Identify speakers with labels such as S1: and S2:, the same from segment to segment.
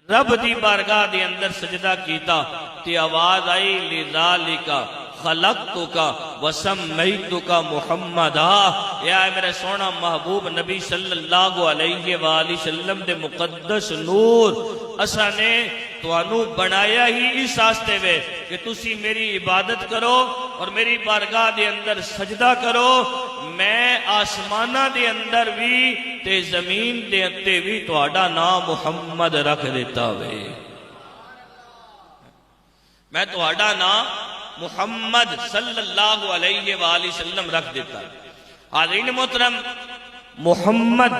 S1: رب دی بارگاہ دے اندر سجدہ کیتا تے آواز آئی لذالکا خلقتکا وسمیتکا محمدا، یا میرے سونا محبوب نبی صلی اللہ علیہ وآلہ وسلم دے مقدس نور، اسا نے توانو بنایا ہی اس آستے وے کہ تسی میری عبادت کرو اور میری بارگاہ دے اندر سجدہ کرو۔ میں آسمانہ دے اندر بھی تے زمین دے اتے بھی تواڈا نام محمد رکھ دیتا وے، میں تواڈا نام محمد صلی اللہ علیہ وآلہ وسلم رکھ دیتا ہے۔ حاضرین محترم، محمد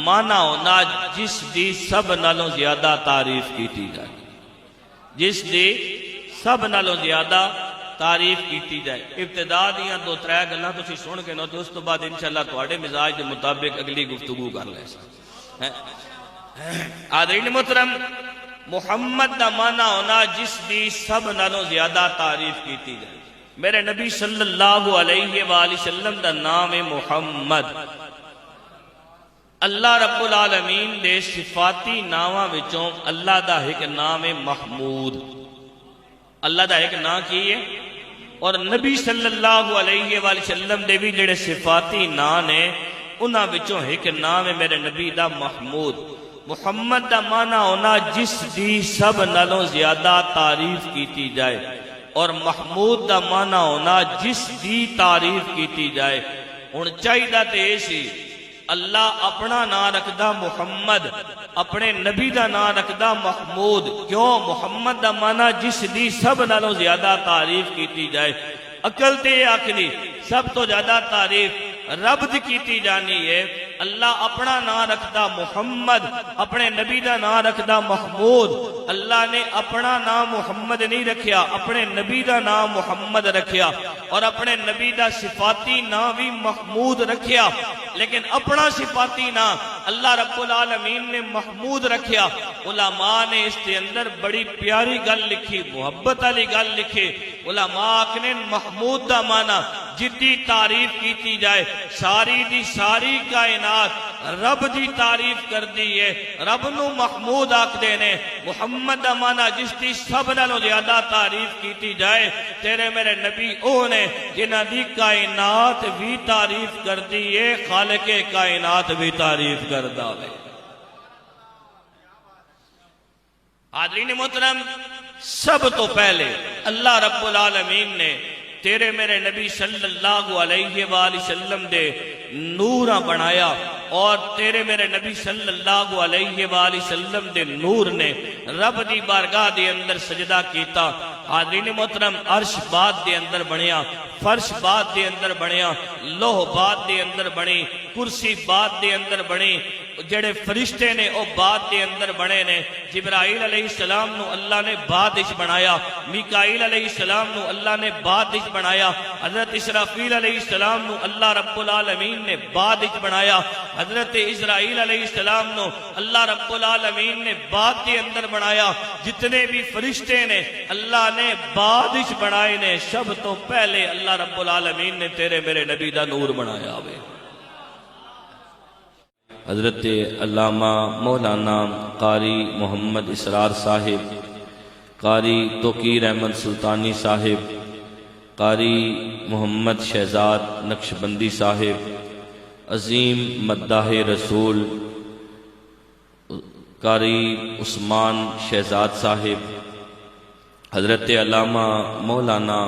S1: مانا ہونا جس دی سب نالوں زیادہ تعریف کیتی جائے، جس دی سب نالوں زیادہ تعریف کیتی جائے۔ ابتدا دیاں دو ترے گلاں تسی سن کے نو تے اس تو بعد انشاءاللہ تواڈے مزاج دے مطابق اگلی گفتگو کر لے سا۔ حاضرین محترم، محمد دا معنی ہونا جس دی سب نالوں زیادہ تعریف کیتی جائے۔ میرے نبی صلی اللہ علیہ وآلہ وسلم دا نام ہے محمد۔ اللہ رب العالمین دے صفاتی ناماں وچوں اللہ دا ایک نام ہے محمود، اللہ دا ایک نام کی ہے، اور نبی صلی اللہ علیہ وآلہ وسلم دے بھی جڑے صفاتی نام نے انہاں وچوں ایک نام ہے میرے نبی دا محمود۔ محمد دا معنی ہونا جس دی سب نالوں زیادہ تعریف کیتی جائے، اور محمود دا معنی ہونا جس دی تعریف کیتی جائے۔ ہن چاہیدا تے سی اللہ اپنا نام رکھدا محمد، اپنے نبی دا نام رکھدا محمود، کیوں؟ محمد دا معنی جس دی سب نالوں زیادہ تعریف کیتی جائے۔ عقل تے آکھدی سب تو زیادہ تعریف رب دی کیتی جانی ہے۔ اللہ اپنا نام رکھدا محمد، اپنے نبی دا نام رکھدا محمود۔ اللہ نے اپنا نام محمد نہیں رکھیا، اپنے نبی دا نام محمد رکھیا، اور اپنے نبی دا صفاتی نام بھی محمود رکھیا، لیکن اپنا صفاتی نام اللہ رب العالمین نے محمود رکھیا۔ علماء نے اس کے اندر بڑی پیاری گل لکھی، محبت والی گل لکھی۔ علماء آکھنے محمود دا معنی جدی تعریف کیتی جائے، ساری دی ساری کائنات رب دی تعریف کر دی ہے، رب نو محمود آکھ دینے۔ محمد دا معنی جس دی سب نالوں زیادہ تعریف کیتی جائے، تیرے میرے نبی او نے جنہ دی کائنات بھی تعریف کر دی ہے، خالق کائنات بھی تعریف کر دا ہے۔ حاضرین محترم، سب تو پہلے اللہ رب العالمین نے تیرے میرے نبی صلی اللہ علیہ وآلہ وسلم دے نوراں بنایا، اور تیرے میرے نبی صلی اللہ علیہ وآلہ وسلم دے نور نے رب دی بارگاہ دے اندر سجدہ کیتا۔ حاضرین محترم، عرش باد دے اندر بنیا، فرش باد دے اندر بنیا، لوح باد دے اندر بنی، کرسی باد دے اندر بنی، جڑے فرشتے نے او باد دے اندر بنے نے۔ جبرائیل علیہ السلام نو اللہ نے بادش بنایا، میکائیل علیہ السلام نو اللہ نے بادش بنایا، حضرت اسرافیل علیہ السلام نو اللہ رب العالمین نے بادش بنایا، حضرت اسرائیل علیہ السلام نو اللہ رب العالمین نے باد دے اندر بنایا۔ جتنے بھی فرشتے نے اللہ نے بادش بنائے نے، سب تو پہلے اللہ رب العالمین نے تیرے میرے نبی دا نور بنایا ہوئے۔ حضرت علامہ مولانا قاری محمد اسرار صاحب، قاری توقیر احمد سلطانی صاحب، قاری محمد شہزاد نقشبندی صاحب، عظیم مداح رسول قاری عثمان شہزاد صاحب، حضرت علامہ مولانا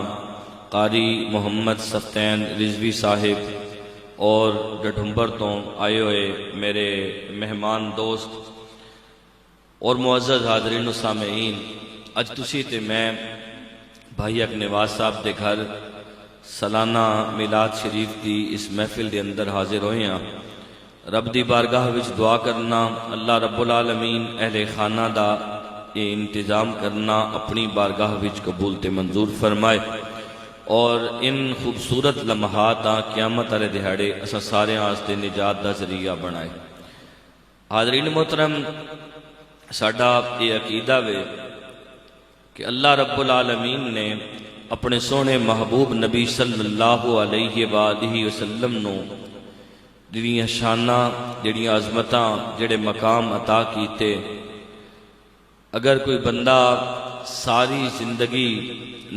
S1: قاری محمد سفتین رضوی صاحب، اور ڈڈھمبر تو آئے ہوئے میرے مہمان دوست اور معزز حاضرین و سامعین، اج تسی تے میں بھائی اک نواز صاحب دے گھر سالانہ میلاد شریف دی اس محفل دے اندر حاضر ہوئے ہیں۔ رب دی بارگاہ وچ دعا کرنا اللہ رب العالمین اہل خانہ دا یہ انتظام کرنا اپنی بارگاہ وچ قبول تے منظور فرمائے، اور ان خوبصورت لمحات قیامت والے دہاڑے اساں سارے واسطے نجات دا ذریعہ بنائے۔ حاضرین محترم، ساڈا یہ عقیدہ وے کہ اللہ رب العالمین نے اپنے سونے محبوب نبی صلی اللہ علیہ وآلہ وسلم نو جڑیاں شاناں، جڑیاں عظمتاں، جڑے مقام عطا کیتے، اگر کوئی بندہ ساری زندگی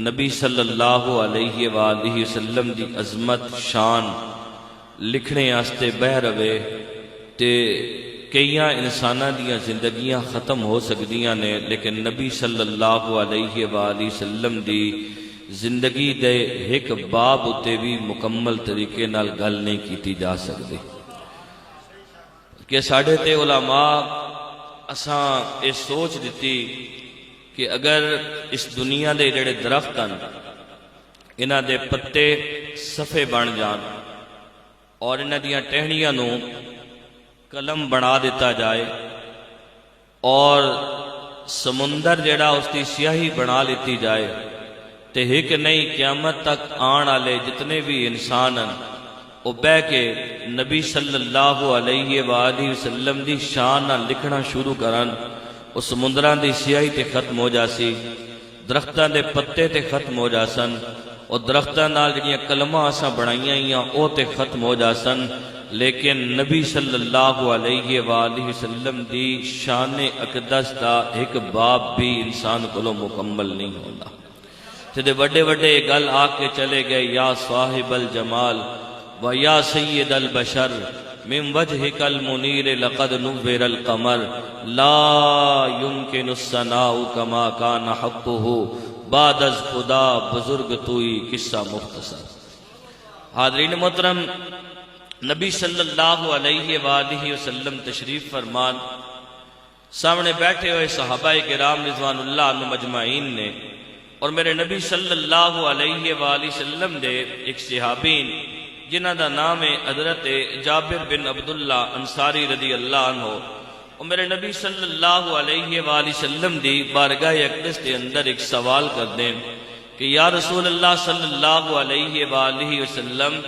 S1: نبی صلی اللہ علیہ وآلہ وسلم دی عظمت شان لکھنے آستے بہ رہے تے کئیاں انساناں دیاں زندگیاں ختم ہو سکدیاں نے، لیکن نبی صلی اللہ علیہ وآلہ وسلم دی زندگی دے ایک باب اتے بھی مکمل طریقے نال گل نہیں کیتی جا سکتی کہ ساڑھے تے علماء اساں اس سوچ دیتی کہ اگر اس دنیا دے جڑے درخت ہیں انہاں دے پتے صفے بن جان اور انہاں دیاں ٹہنیاں نو قلم بنا دیتا جائے اور سمندر جڑا اس کی سیاہی بنا لیتی جائے تے ایک نہیں قیامت تک آن والے جتنے بھی انسان ہیں وہ بہ کے نبی صلی اللہ علیہ وآلہ وسلم دی شان نہ لکھنا شروع کرن، وہ سمندران دی سیاہی تے ختم ہو جاسی، درختان دے پتے تے ختم ہو جاسن، اور درختان نال جڑیاں کلمہ اساں بنائیاں ہیاں او تے ختم ہو جاسن، لیکن نبی صلی اللہ علیہ وآلہ وسلم دی شان اقدس دا ایک باب بھی انسان کو مکمل نہیں ہوتا۔ تے بڑے بڑے گل آ کے چلے گئے، یا صاحب الجمال و یا سید البشر من وجهك المنیر لقد نور القمر لا يمكن الثناء كما كان حقه بعد از خدا بزرگ توئی قصہ مختصر۔ حاضرین محترم، نبی صلی اللہ علیہ وآلہ وسلم تشریف فرمان، سامنے بیٹھے ہوئے صحابہ کرام رضوان اللہ عنہ مجمعین نے اور میرے نبی صلی اللہ علیہ وآلہ وسلم دے ایک صحابین جنہ دا نام ہے حضرت جابر بن عبداللہ انصاری رضی اللہ عنہ، اور میرے نبی صلی اللہ علیہ وآلہ وسلم دی بارگاہ اقدس کے اندر ایک سوال کر دیں کہ یا رسول اللہ صلی اللہ علیہ وآلہ وسلم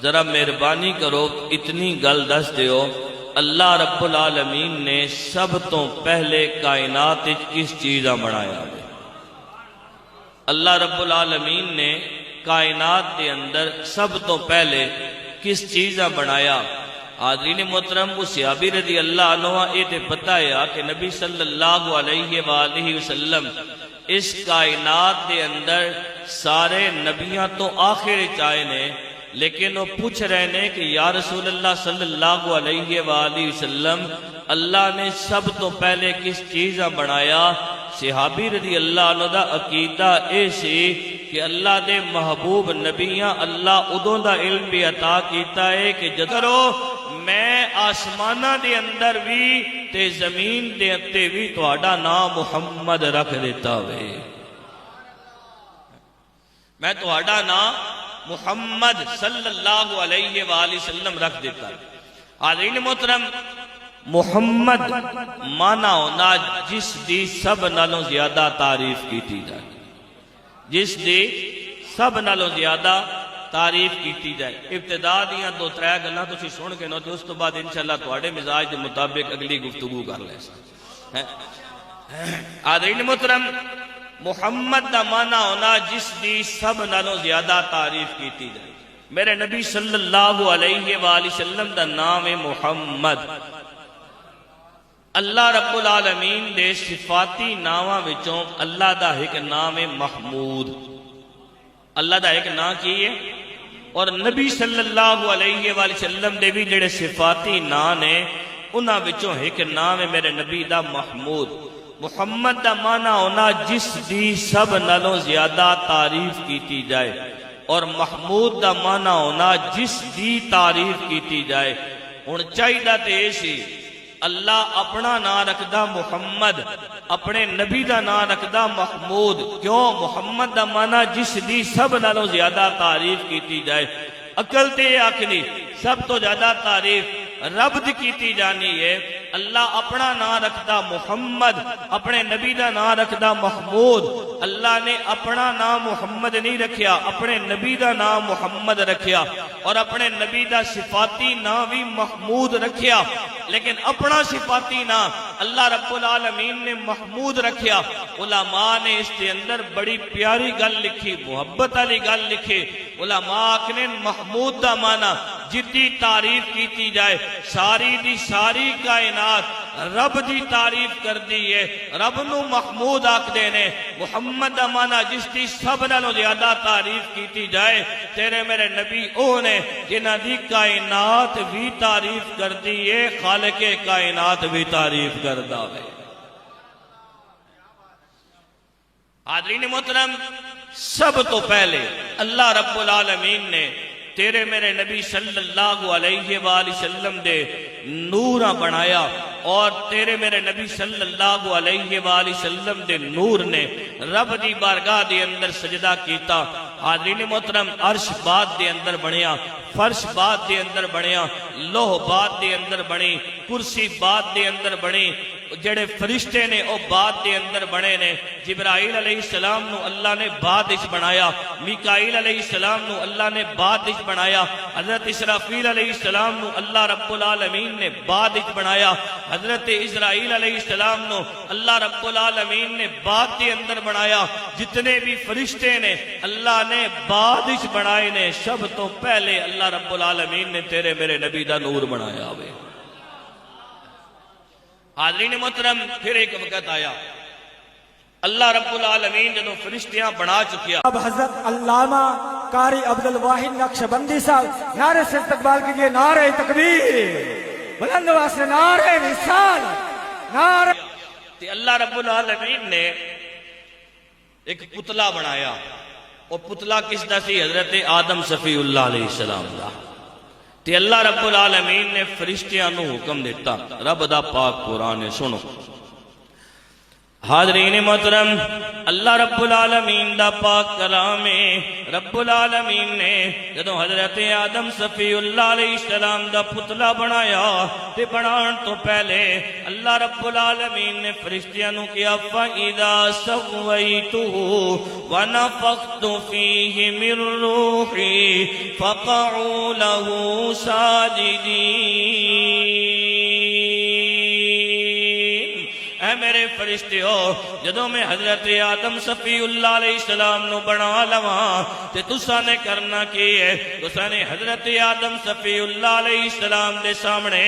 S1: ذرا مہربانی کرو اتنی گل دس دیو، اللہ رب العالمین نے سب تو پہلے کائنات کس چیزاں بنایا ہے؟ اللہ رب العالمین نے کائنات کے اندر سب تو پہلے کس چیزاں بنایا؟ حاضرین محترم، وہ صحابی رضی اللہ عنہ یہ تے پتہ ہے کہ نبی صلی اللہ علیہ وآلہ وسلم اس کائنات کے اندر سارے نبیاں تو آخر چاہے نے، لیکن وہ پوچھ رہے ہیں کہ یا رسول اللہ صلی اللہ علیہ وآلہ وسلم اللہ نے سب تو پہلے کس چیزاں بنایا؟ صحابی رضی اللہ عنہ دا عقیدہ ایسی کہ اللہ دے محبوب نبیاں اللہ ادوں دا علم بھی عطا کیتا ہے کہ جدرو میں آسمانہ دے اندر بھی تے زمین دے اتے بھی تہاڈا نام محمد رکھ دیتا ہوئے، میں تہاڈا نام محمد صلی اللہ علیہ وآلہ وسلم رکھ دیتا ہے۔ حاضرین محترم، محمد مانا ہونا جس دی سب نالوں زیادہ تعریف کیتی جائے، جس دی سب نالوں زیادہ تعریف کیتی جائے۔ ابتدا دیاں دو ترے گلاں تسی سن کے نو تے اس تو بعد انشاءاللہ تواڈے مزاج دے مطابق اگلی گفتگو کر لے سا۔ حاضرین محترم، محمد دا مانا ہونا جس دی سب نالوں زیادہ تعریف کیتی جائے۔ میرے نبی صلی اللہ علیہ وآلہ وسلم دا نام ہے محمد۔ اللہ رب العالمین دے صفاتی ناماں وچوں اللہ دا ایک نام ہے محمود، اللہ دا ایک نام کی ہے، اور نبی صلی اللہ علیہ وآلہ وسلم دے بھی جڑے صفاتی نام نے انہاں وچوں ایک نام ہے میرے نبی دا محمود۔ محمد دا معنی ہونا جس دی سب نالوں زیادہ تعریف کیتی جائے، اور محمود دا معنی ہونا جس دی تعریف کیتی جائے۔ ہن چاہیدا تے ایسی اللہ اپنا نام رکھدا محمد، اپنے نبی دا نام رکھدا محمود، کیوں؟ محمد دا معنی جس دی سب نالوں زیادہ تعریف کیتی جائے۔ عقل تے آکھنی سب تو زیادہ تعریف رب دی کیتی جانی ہے۔ اللہ اپنا نام رکھدا محمد، اپنے نبی دا نام رکھدا محمود۔ اللہ نے اپنا نام محمد نہیں رکھیا، اپنے نبی دا نام محمد رکھیا، اور اپنے نبی دا صفاتی نام بھی محمود رکھیا، لیکن اپنا صفاتی نام اللہ رب العالمین نے محمود رکھیا۔ علماء نے اس کے اندر بڑی پیاری گل لکھی، محبت والی گل لکھی۔ علماء نے محمود دا معنی جتنی تعریف کیتی جائے، ساری دی ساری کائنات رب دی تعریف کر دی ہے، رب نو محمود آکھدے نے۔ محمد دا معنی جس دی سب نالوں زیادہ تعریف کیتی جائے، تیرے میرے نبی او نے جنہاں دی کائنات بھی تعریف کر دی ہے، خالق کائنات بھی تعریف کردا ہے۔ حاضرین محترم، سب تو پہلے اللہ رب العالمین نے تیرے میرے نبی صلی اللہ علیہ وآلہ وسلم دے نورہ بنایا، اور تیرے میرے نبی صلی اللہ علیہ وآلہ وسلم دے نور نے رب دی بارگاہ دے اندر سجدہ کیتا۔ حاضرین محترم، عرش بات دے اندر بنیا، فرش بات دے اندر بنیا، لوح بات دے اندر بنی، کرسی بات دے اندر بنی، جڑے فرشتے نے او بات دے اندر بنے نے۔ جبرائیل علیہ السلام نو اللہ نے بات اچ بنایا، میکائیل علیہ السلام نو اللہ نے بات اچ بنایا، حضرت اسرافیل علیہ السلام نو اللہ رب العالمین نے بات اچ بنایا، حضرت اسرائیل علیہ السلام نو اللہ رب العالمین نے بات دے اندر بنایا۔ جتنے بھی فرشتے نے اللہ نے بات اچ بنائے نے، سب تو پہلے اللہ رب العالمین نے تیرے میرے نبی دا نور بنایا ہوئے۔ حاضرین محترم، پھر ایک وقت آیا اللہ رب العالمین جنہوں فرشتیاں بنا چکیا۔
S2: اب حضرت علامہ قاری عبدالواحد نقشبندی صاحب نعرے سے استقبال کیجئے، نعرہ تکبیر، بلند آواز سے نعرہ رسالت، نعرہ۔
S1: اللہ رب العالمین نے ایک پتلا بنایا، اور پتلا کس دا سی؟ حضرت آدم صفی اللہ علیہ السلام دا۔ تے اللہ رب العالمین نے فرشتیاں نو حکم دیتا، رب دا پاک قرآن سنو۔ حاضرین محترم، اللہ رب العالمین دا پاک کلام ہے۔ رب العالمین نے جدوں حضرت آدم صفی اللہ علیہ السلام دا پتلا بنایا، تے بنان تو پہلے اللہ رب العالمین نے فرشتیاں نو کیا، فَإِذَا سَوَّيْتُهُ وَنَفَخْتُ فِيهِ مِن رُّوحِي فَقَعُوا لَهُ سَاجِدِينَ۔ اے میرے فرشتے ہو، جدوں میں حضرت آدم صفی اللہ علیہ السلام نو بنا لواں تے تساں نے کرنا کی ہے؟ تساں نے حضرت آدم صفی اللہ علیہ السلام دے سامنے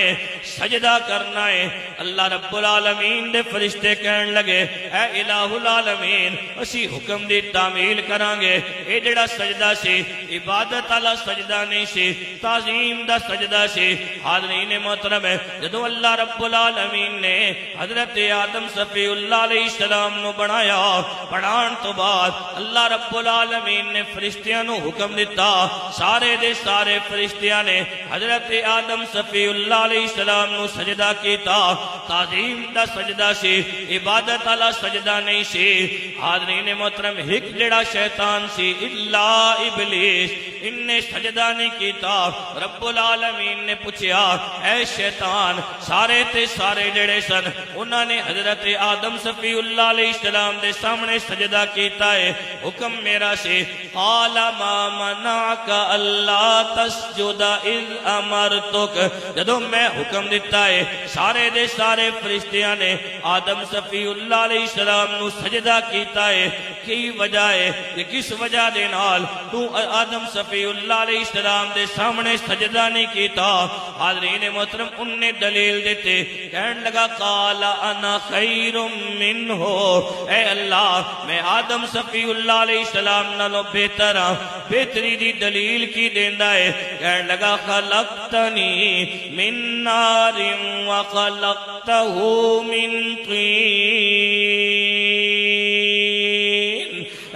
S1: سجدہ کرنا ہے۔ اللہ رب العالمین دے فرشتے کہن لگے، اے الہ العالمین، اسی حکم دی تعمیل کران گے۔ اے جڑا سجدہ سی عبادت والا سجدہ نہیں سی، تعظیم دا سجدہ سی۔ حاضرین محترم، جدوں اللہ رب العالمین نے حضرت آدم صفی اللہ علیہ السلام نو بنایا، بنان تو بعد اللہ رب العالمین نے فرشتیاں نو حکم دیتا، سارے دے سارے فرشتیاں نے حضرت آدم صفی اللہ علیہ السلام نو سجدہ کیتا۔ تعظیم دا سجدہ سی، عبادت والا سجدہ نہیں سی۔ حاضرین محترم، ایک جڑا شیطان سی الا ابلیس، ان نے سجدہ نہیں کیتا۔ رب العالمین نے پوچھیا، اے شیطان، سارے تے سارے جڑے سن انہاں نے حضرت آدم صفی اللہ علیہ السلام دے سامنے سجدہ کیتا ہے، حکم میرا سے۔ قال ما منعک اللہ تسجد اذ امرتک، جدوں میں حکم دیتا ہے سارے دے سارے فرشتیاں نے آدم صفی اللہ علیہ السلام نو سجدہ کیتا ہے، کی وجہ ہے کہ کس وجہ دے نال تو آدم صفی اللہ علیہ السلام دے سامنے سجدہ نہیں کیتا؟ حاضرین محترم، ان نے دلیل دیتے، کہنے لگا قال انا خیر منہ، اے اللہ میں آدم صفی اللہ علیہ السلام نالو بہتر ہاں۔ بہتری دی دلیل کی دیندا ہے؟ کہنے لگا خلقتنی من نار وخلقتہ من طین،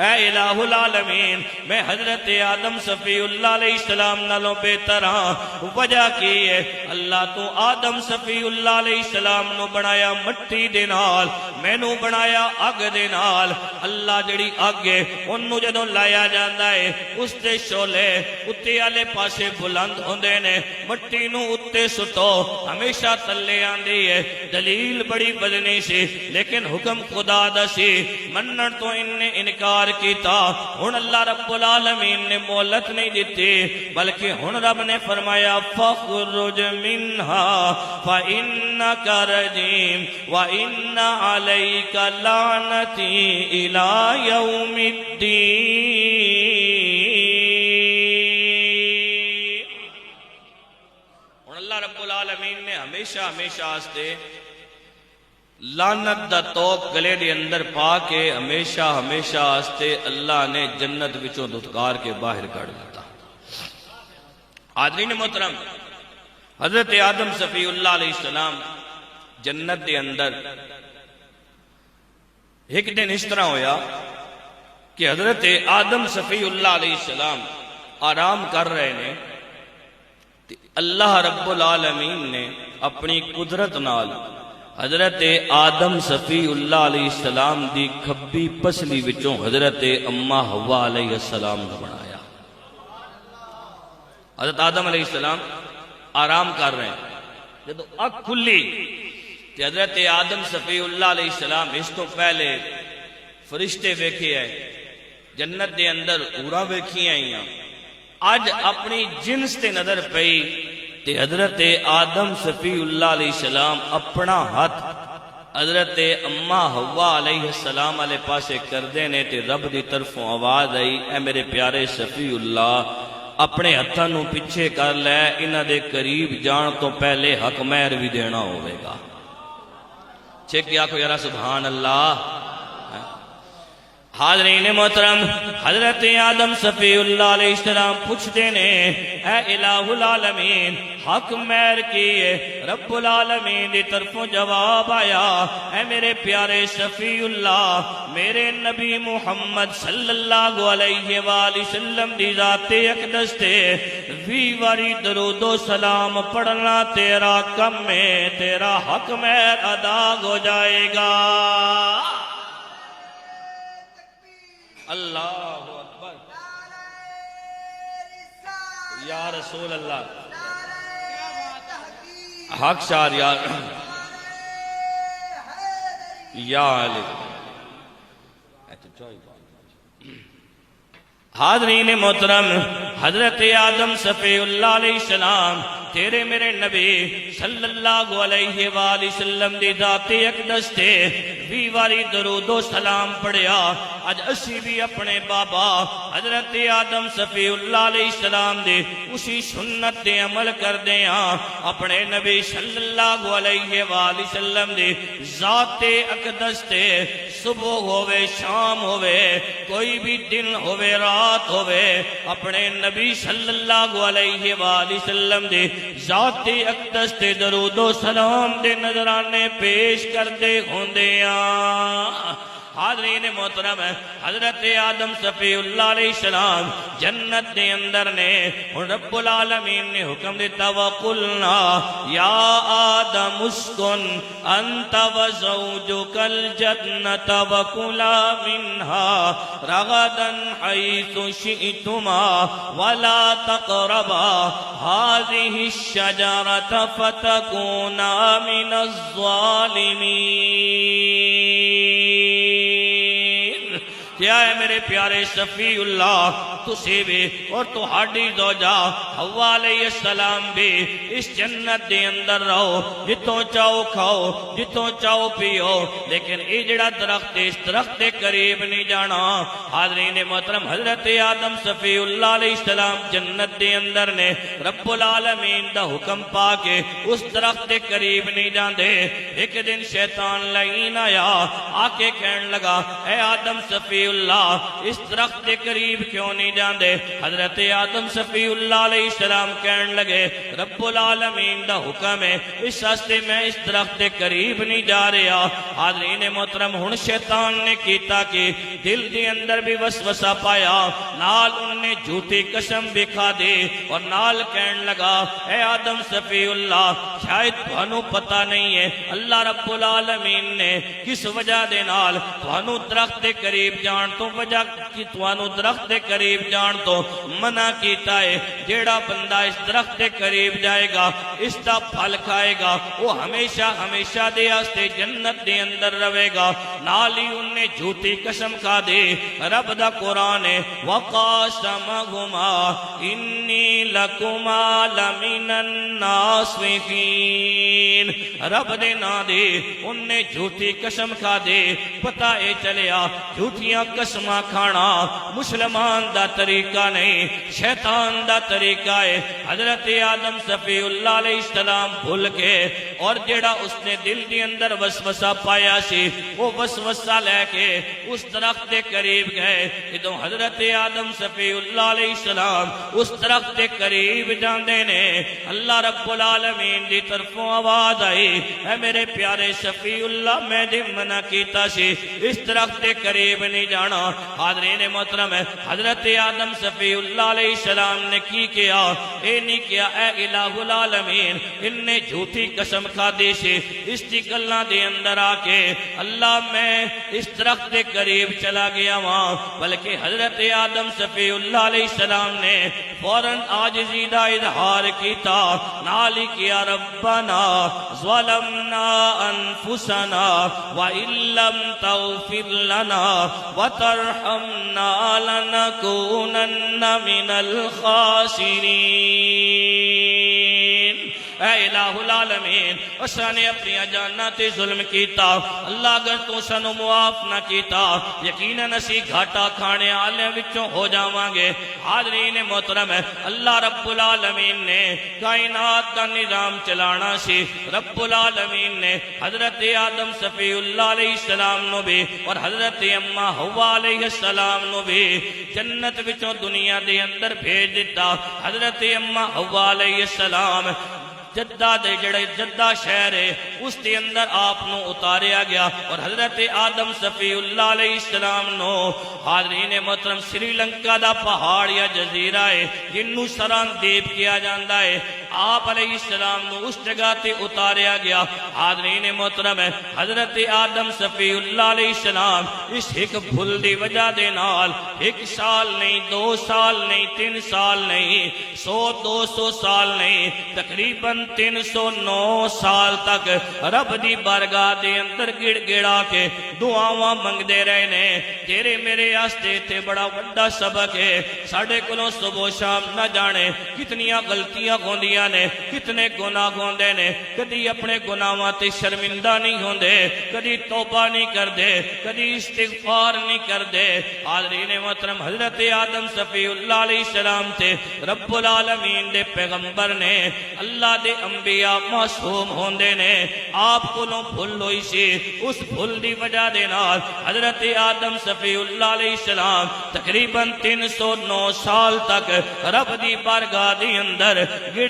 S1: اے الہ العالمین، میں حضرت آدم صفی اللہ علیہ السلام نالوں بہتر ہاں۔ وجہ کی ہے؟ اللہ تو آدم صفی اللہ علیہ السلام نو بنایا مٹی دے نال، میں نو بنایا اگ دے نال۔ اللہ جڑی اگ ہے انہوں جدوں لایا جاندا ہے، اس دے شولے اتے والے پاسے بلند ہوندے نے، مٹی نو اتے سٹو ہمیشہ تلے آندی ہے۔ دلیل بڑی بدنی سی، لیکن حکم خدا دا سی، منن تو ان نے انکار کیتا۔ ہن اللہ رب العالمین نے مہلت نہیں دیتی، بلکہ ہن رب نے فرمایا فَخْرُجْ مِنْهَا فَإِنَّكَ رَجِيمٌ وَإِنَّ عَلَيْكَ لَعْنَتِي إِلَى يَوْمِ الدِّينِ۔ ہن اللہ رب العالمین نے ہمیشہ ہمیشہ آستے لعنت دا توق گلے دے اندر پا کے ہمیشہ ہمیشہ آستے اللہ نے جنت وچوں دھتکار کے باہر کر دیتا. حاضرین محترم، حضرت آدم صفی اللہ علیہ السلام جنت دے اندر ایک دن اس طرح ہویا کہ حضرت آدم صفی اللہ علیہ السلام آرام کر رہے نے. اللہ رب العالمین نے اپنی قدرت نال حضرت آدم صفی اللہ علیہ السلام دی کھبی پسلی وچوں حضرت اما حوا علیہ السلام نے بنایا. حضرت آدم علیہ السلام آرام کر رہے ہیں. جب اک کھلی کہ حضرت آدم صفی اللہ علیہ السلام اس تو پہلے فرشتے ویکھے ہیں، جنت دے اندر اوراں ویکھی آئیاں، آج اپنی جنس تے نظر پئی تے حضرت آدم صفی اللہ علیہ السلام اپنا ہاتھ حضرت اما حوا علیہ السلام علیہ پاسے کردے نے تے رب دی طرفوں آواز آئی، اے میرے پیارے صفی اللہ اپنے ہتھاں نوں پیچھے کر لے، انہاں دے قریب جان تو پہلے حق مہر بھی دینا ہوئے گا. چیک کیا کو یارا سبحان اللہ. حاضرین محترم، حضرت آدم صفی اللہ علیہ السلام پوچھتے نے، اے الہ العالمین حق مہر کیے؟ رب العالمین دی طرفوں جواب آیا، اے میرے پیارے صفی اللہ میرے نبی محمد صلی اللہ علیہ وآلہ وسلم دی ذات اقدس تے 20 واری درود و سلام پڑھنا تیرا کم ہے، تیرا حق مہر ادا ہو جائے گا. اللہ اکبر، یا رسول اللہ، حق شار یا علی. حاضرین محترم، حضرت آدم صفی اللہ علیہ السلام تیرے میرے نبی صلی اللہ علیہ وآلہ وسلم دی ذات اقدس تے 20 واری درود و سلام پڑھیا. اج اسی بھی اپنے بابا حضرت آدم صفی اللہ علیہ السلام دے اسی سنت دے عمل کر دیا. اپنے نبی صلی اللہ علیہ وآلہ وسلم دی ذات اقدس تے صبح ہوئے شام ہوئے کوئی بھی دن ہوئے رات ہوئے اپنے نبی صلی اللہ علیہ وآلہ وسلم دے ذات اقدس تے درود و سلام دے نظرانے پیش کردے ہوندیاں. حاضرین محترم، حضرت آدم صفی اللہ علیہ السلام جنت دے اندر نے رب العالمین نے حکم دیتا، وَقُلْنَا يَا آدَمُ اسْكُنْ أَنْتَ وَزَوْجُكَ الْجَنَّةَ وَكُلَا مِنْهَا رَغَدًا حَيْثُ شِئْتُمَا وَلَا تَقْرَبَا هَذِهِ الشَّجَرَةَ فَتَكُونَا مِنَ الظَّالِمِينَ. کیا ہے میرے پیارے صفی اللہ، تسی بھی اور تہاڈی زوجہ حوا علیہ السلام بھی اس جنت دے اندر رہو، جتوں چاہو کھاؤ جتوں چاہو پیو، لیکن یہ جڑا درخت اس درخت کے قریب نہیں جانا. حاضرین محترم، حضرت آدم صفی اللہ علیہ السلام جنت دے اندر نے رب العالمین دا حکم پا کے اس درخت کے قریب نہیں جاندے. ایک دن شیطان لعین آیا، آ کے کہنے لگا، اے آدم صفی اللہ اس درخت کے قریب کیوں نہیں جاندے؟ حضرت آدم صفی اللہ علیہ السلام کہنے لگے، رب العالمین دا حکم ہے، اس واسطے میں اس درخت کے قریب نہیں جا رہا. حاضرین محترم، ہن شیطان نے کیتا کہ دل دے اندر بھی وسوسہ پایا، نال انہوں نے جھوٹی قسم بھی کھا دی اور نال کہنے لگا، اے آدم صفی اللہ شاید تھانوں پتہ نہیں ہے اللہ رب العالمین نے کس وجہ دے نال تھانوں درخت کے قریب جان تو وجہ کی توانو درخت دے قریب جان تو منع کیتا ہے. جیڑا بندہ اس درخت دے قریب جائے گا اس دا پھل کھائے گا وہ ہمیشہ ہمیشہ دے آستے جنت دے اندر رہے گا. نالی انہیں نے جھوٹی قسم کھا دے. رب دا قرآن ہے وَقَاسَمَهُمَا إِنِّي لَكُمَا لَمِنَ النَّاصِحِينَ. رب دے نا دے انہیں جھوٹی قسم کھا دے. پتہ اے چلیا جھوٹیاں قسمہ کھانا مسلمان دا طریقہ نہیں، شیطان دا طریقہ ہے۔ حضرت آدم صفی اللہ علیہ السلام بھول کے اور جیڑا اس نے دل دی اندر وسوسہ پایا سی وہ وسوسہ لے کے اس درخت دے قریب گئے۔ جدوں حضرت آدم صفی اللہ علیہ السلام اس درخت دے قریب جاندے نے، اللہ رب العالمین دی طرفوں آواز آئی، اے میرے پیارے صفی اللہ میں دے منع کیتا سی اس درخت دے قریب نہیں جانا۔ حاضرین محترم ہے، حضرت آدم صفی اللہ علیہ السلام نے کی کیا؟ اے نہیں کیا اے الہ العالمین ان نے جھوٹی قسم کھا دی سی اس دی گلاں دے اندر آ کے اللہ میں اس درخت دے قریب چلا گیا وہاں، بلکہ حضرت آدم صفی اللہ علیہ السلام نے فوراً عاجزی دا اظہار کیتا، نال ہی کیا ربنا ظلمنا انفسنا وَإِن لَّمْ تَغْفِرْ لَنَا وَتَرْحَمْنَا لَنَكُونَنَّ مِنَ الْخَاسِرِينَ۔ اے الہ العالمین اساں نے اپنی جاناں تے ظلم کیتا، اللہ اگر تو سانو معاف نہ کیتا یقیناً اسی گھاٹا کھانے والے وچوں ہو جاواں گے۔ حاضرین محترم ہے، اللہ رب العالمین نے کائنات کا نظام چلانا سی، رب العالمین نے حضرت آدم صفی اللہ علیہ السلام نو بھی اور حضرت اماں حوا علیہ السلام نو بھی جنت وچوں دنیا دے اندر بھیج دیتا۔ حضرت اماں حوا علیہ السلام جدہ دے جڑے جدہ شہر ہے اس دے اندر آپ نو اتاریا گیا اور حضرت آدم صفی اللہ علیہ السلام نو حاضرین محترم سری لنکا دا پہاڑ یا جزیرہ ہے جنو سران دیپ کیا جاندہ ہے، آپ علیہ السلام نو اس جگہ تے اتاریا گیا۔ حاضرین محترم ہے، حضرت آدم صفی اللہ علیہ السلام اس ایک بھول دی وجہ دے نال 1 سال نہیں، 2 سال نہیں، 3 سال نہیں، 100-200 سال نہیں، تقریباً 309 سال تک رب دی بارگاہ دے اندر گڑ گڑا کے دعاواں منگ دے رہے نے۔ تیرے میرے آستے تے بڑا وڈا سبق ہے، ساڑھے کلوں صبح شام نہ جانے کتنیاں غلطیاں ہوندیاں نے، کتنے گناہ ہوندے نے، کدی اپنے گناہاں تے شرمندہ نہیں ہوندے، کدی توبہ نہیں کر دے، کدی استغفار نہیں کر دے۔ حاضرین محترم حضرت آدم صفی اللہ علیہ السلام تے رب العالمین دے پیغمبر نے، اللہ دے انبیاء معصوم ہوندے نے، آپ کولوں بھول ہوئی سی، اس بھول دی وجہ دے نال حضرت آدم صفی اللہ علیہ السلام تقریباً 309 سال تک رب دی بارگاہ دی اندر گڑ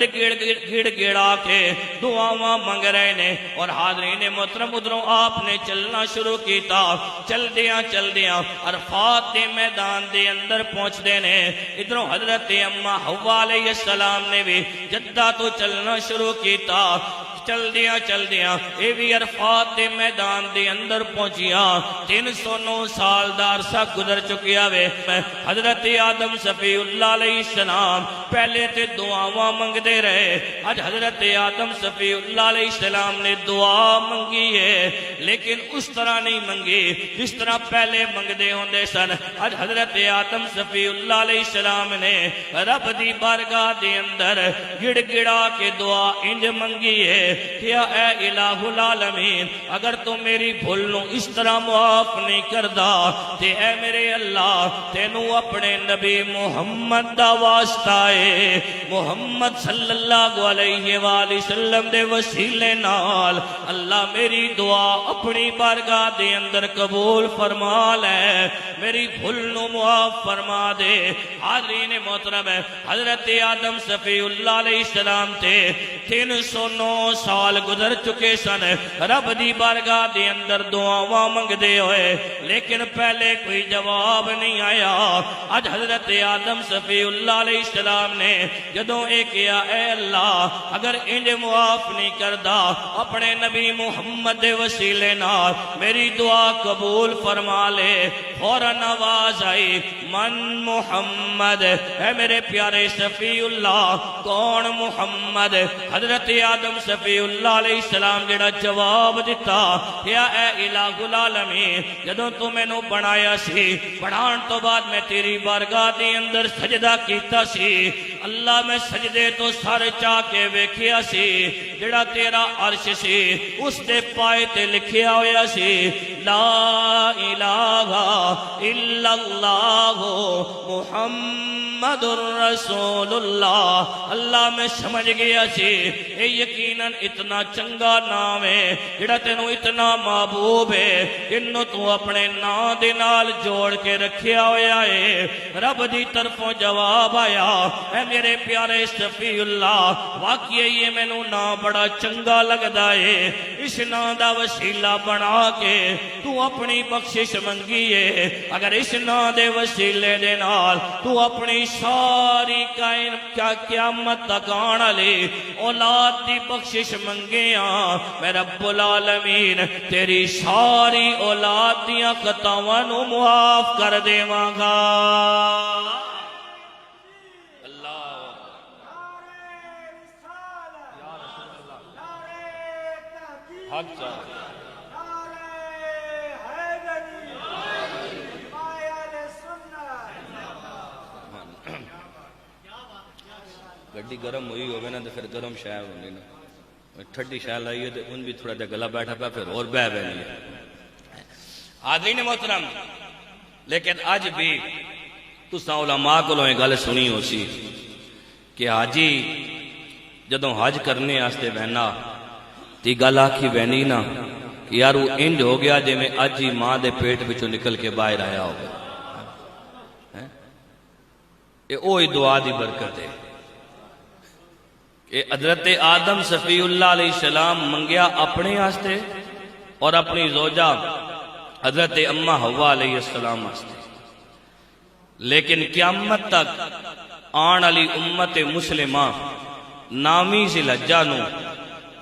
S1: گڑا کے دعاواں منگ رہے نے۔ اور حاضرین محترم ادھروں آپ نے چلنا شروع کیتا، چل دیاں عرفات دے میدان دے اندر پہنچ دے نے۔ ادھروں حضرت اماں حوا علیہ السلام نے بھی جدہ تو چلنا شروع کیتا، چل دیاں اے بھی عرفات دے میدان دے اندر پہنچیاں۔ 309 سال دا عرصہ گزر چکیا وے۔ حضرت آدم صفی اللہ علیہ السلام پہلے تے دعاواں منگ دے رہے، آج حضرت آدم صفی اللہ علیہ السلام نے دعا منگی ہے لیکن اس طرح نہیں منگی جس طرح پہلے منگ دے ہوندے سن۔ آج حضرت آدم صفی اللہ علیہ السلام نے رب دی بارگاہ دے اندر گڑ گڑا کے دعا انج منگی ہے، کیا اے الہ العالمین اگر تو میری بھولنو اس طرح معاف نہیں کردہ تے اے میرے اللہ تینوں اپنے نبی محمد دا واسطہ ہے، محمد صلی اللہ علیہ وآلہ وسلم دے وسیلے نال اللہ میری دعا اپنی بارگاہ دے اندر قبول فرما لے، میری بھولنو معاف فرما دے۔ حاضرین محترم ہے، حضرت آدم صفی اللہ علیہ السلام تے 309 سال گزر چکے سن رب دی بارگاہ دے اندر دعاواں منگ دے ہوئے لیکن پہلے کوئی جواب نہیں آیا۔ آج حضرت آدم صفی اللہ علیہ السلام نے جدوں اے کیا، اے اللہ اگر انج معاف نہیں کردہ اپنے نبی محمد دے وسیلے نال میری دعا قبول فرما لے، فوراً آواز آئی، من محمد، اے میرے پیارے صفی اللہ کون محمد؟ حضرت آدم صفی اللہ علیہ السلام جڑا جواب دیتا، یا اے الہ العالمین جدوں تو میں نو بنایا سی، بنان تو بعد میں تیری بارگاہ دے اندر سجدہ کیتا سی، اللہ میں سجدے تو سر چا کے ویکھیا سی جڑا تیرا عرش سی اس دے پائے تے لکھیا ہویا سی لا الہ الا اللہ محمد رسول اللہ. اللہ میں سمجھ گیا سی اے یقیناً اتنا چنگا نام ہے جڑا تینوں اتنا محبوب ہے انہوں تو اپنے نام دے نال جوڑ کے رکھیا ہویا ہے. رب دی طرفوں جواب آیا اے میرے پیارے صفی اللہ واقعی یہ مینوں نام بڑا چنگا لگدا ہے اس نام دا وسیلہ بنا کے تو اپنی بخشش منگی ہے. اگر اس نام دے وسیلے دے نال تو اپنی ساری قیامت تک آن والی اولاد دی بخشش منگیاں میں رب العالمین تیری ساری اولاد دیاں خطاواں نو معاف کر دیواں گا. گڈی گرم ہوئی ہوگی نا تو پھر گرم شے ہونی نا ٹھنڈی شے لائی ہے تو ان بھی تھوڑا جا گلا بیٹھا پیا پھر اور بہ بہنی ہے. حاضرین محترم لیکن اج بھی تساں علماء کولوں یہ گل سنی ہو سی کہ حاجی جدوں حج کرنے واسطے بہنا تی گل آکھی بہنی نا کہ یار وہ انج ہو گیا جی میں اج ہی ماں دے پیٹ وچوں نکل کے باہر آیا ہو گیا. یہ وہی دعا دی برکت ہے کہ حضرت آدم صفی اللہ علیہ السلام منگیا اپنے واسطے اور اپنی زوجہ حضرت اماں حوا علیہ السلام واسطے. لیکن قیامت تک آن والی امت مسلمہ نامی ذی الحجہ نو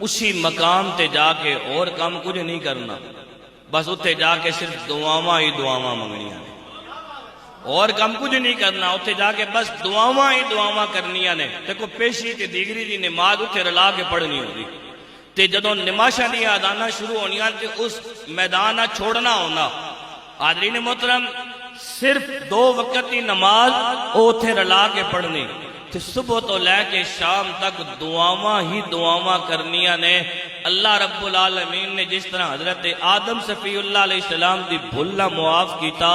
S1: اسی مقام تے جا کے اور کام کچھ نہیں کرنا بس اتھے جا کے صرف دعاواں ہی دعاواں منگنیاں نے اور کم کچھ نہیں کرنا اتھے جا کے بس دعاواں ہی دعاواں کرنیاں نے. دیکھو پیشی تے دیگری دی نماز اتھے رلا کے پڑھنی ہوگی تے جدوں نماشاں دی آدانہ شروع ہونیاں تے اس میدانہ چھوڑنا ہونا. حاضرین محترم صرف 2 وقت کی نماز اتھے رلا کے پڑھنی تے صبح تو لے کے شام تک دعاواں ہی دعاواں کرنیاں نے. اللہ رب العالمین نے جس طرح حضرت آدم صفی اللہ علیہ السلام دی بھولنا معاف کیتا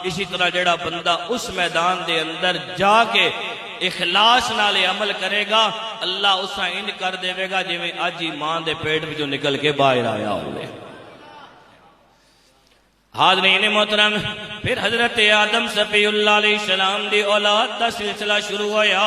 S1: اسی طرح جڑا بندہ اس میدان دے اندر جا کے اخلاص نالے عمل کرے گا اللہ اسا ان کر دے گا جی میں آج ہی ماں دے پیٹ میں جو نکل کے باہر آیا ہوئے. حاضرین محترم پھر حضرت آدم صفی اللہ علیہ السلام دی اولاد دا سلسلہ شروع ہویا.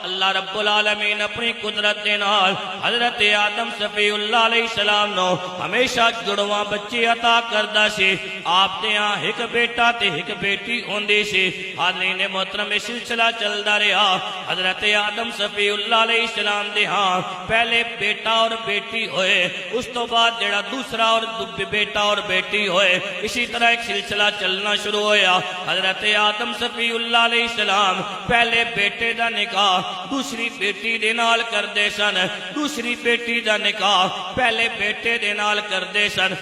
S1: اللہ رب العالمین اپنی قدرت دے نال حضرت آدم صفی اللہ علیہ السلام نو ہمیشہ جڑواں بچے عطا کردا سی. آپ دے ہاں ایک بیٹا تے ایک بیٹی ہوندی سی. حاضرین محترم سلسلہ چلدا رہا. حضرت آدم صفی اللہ علیہ السلام دے ہاں پہلے بیٹا اور بیٹی ہوئے اس تو بعد جڑا دوسرا اور بیٹا اور بیٹی ہوئے. اسی طرح ایک سلسلہ چلنا شروع ہویا. حضرت آدم صفی اللہ علیہ السلام پہلے بیٹے دا نکاح دوسری بیٹی دے نال کردے سن دوسری بیٹی دا نکاح پہلے بیٹے دے نال کردے سن.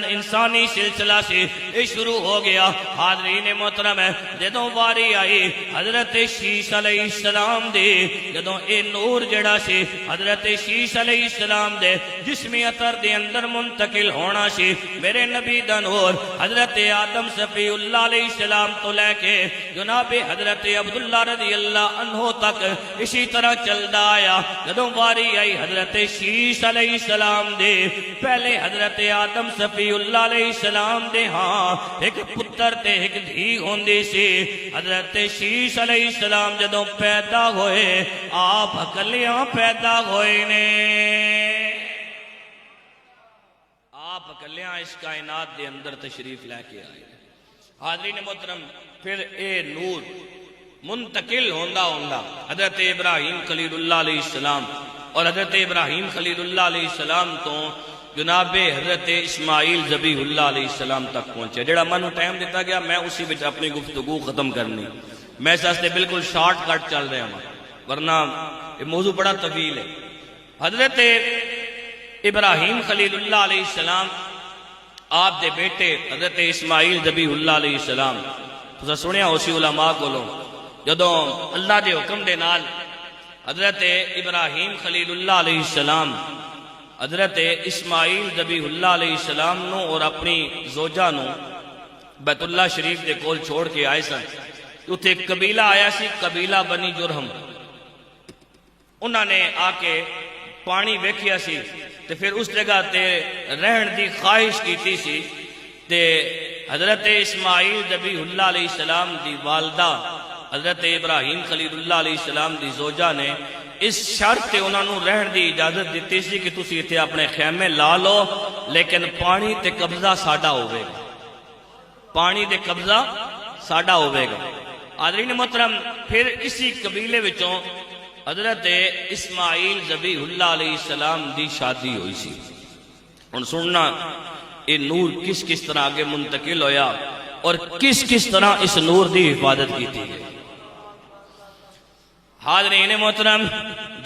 S1: انسانی سلسلہ سے یہ شروع ہو گیا. حاضرین محترم جدوں واری آئی حضرت شیش علیہ السلام دے جدوں اے نور جڑا سی حضرت شیش علیہ السلام دے جسمی اثر دے اندر منتقل ہونا سی. میرے نبی دا نور حضرت آدم صفی اللہ علیہ السلام تو لے کے جناب حضرت عبداللہ رضی اللہ عنہ تک اسی طرح چلدا آیا. جدوں واری آئی حضرت شیش علیہ السلام دے پہلے حضرت آدم صفی اللہ علیہ السلام دے ہاں ایک پتر تے ایک دھی ہوندی سی. حضرت شیش علیہ السلام جدوں پیدا ہوئے آپ اکلیاں پیدا ہوئے نے. آپ اکلیاں اس کائنات دے اندر تشریف لے کے آئے. حاضرین محترم پھر اے نور منتقل ہوندا حضرت ابراہیم خلیل اللہ علیہ السلام اور حضرت ابراہیم خلیل اللہ علیہ السلام تو جناب حضرت اسماعیل ذبیح اللہ علیہ السلام تک پہنچے. جڑا منو ٹائم دیتا گیا میں اسی وچ اپنی گفتگو ختم کرنی. میں اس واسطے بالکل شارٹ کٹ چل رہا ہوں ورنہ یہ موضوع بڑا طویل ہے. حضرت ابراہیم خلیل اللہ علیہ السلام آپ دے بیٹے حضرت اسماعیل ذبیح اللہ علیہ السلام تو سنیا اسی علماء کو جدوں اللہ دے حکم دے نال حضرت ابراہیم خلیل اللہ علیہ السلام حضرت اسماعیل ذبیح اللہ علیہ السلام نو اور اپنی زوجہ نو بیت اللہ شریف دے کول چھوڑ کے آئے سن، اتنے ایک قبیلہ آیا سی، قبیلہ بنی جرہم۔ انہوں نے آ کے پانی ویکھیا سی تے پھر اس جگہ تے رہن دی خواہش کیتی سی تے حضرت اسماعیل ذبیح اللہ علیہ السلام دی والدہ حضرت ابراہیم خلیل اللہ علیہ السلام دی زوجہ نے اس شرط تے انہوں نے رہن دی اجازت دیتی سی کہ تسی اتنے اپنے خیمے لا لو لیکن پانی تے قبضہ ساڈا ہوئے گا، پانی دے قبضہ ساڈا ہوئے گا۔ حاضرین محترم، پھر اسی قبیلے وچوں حضرت اسماعیل ذبیح اللہ علیہ السلام دی شادی ہوئی سی۔ ہن سننا یہ نور کس کس طرح آگے منتقل ہویا اور کس کس طرح اس نور دی حفاظت کی تھی۔ حاضرین محترم،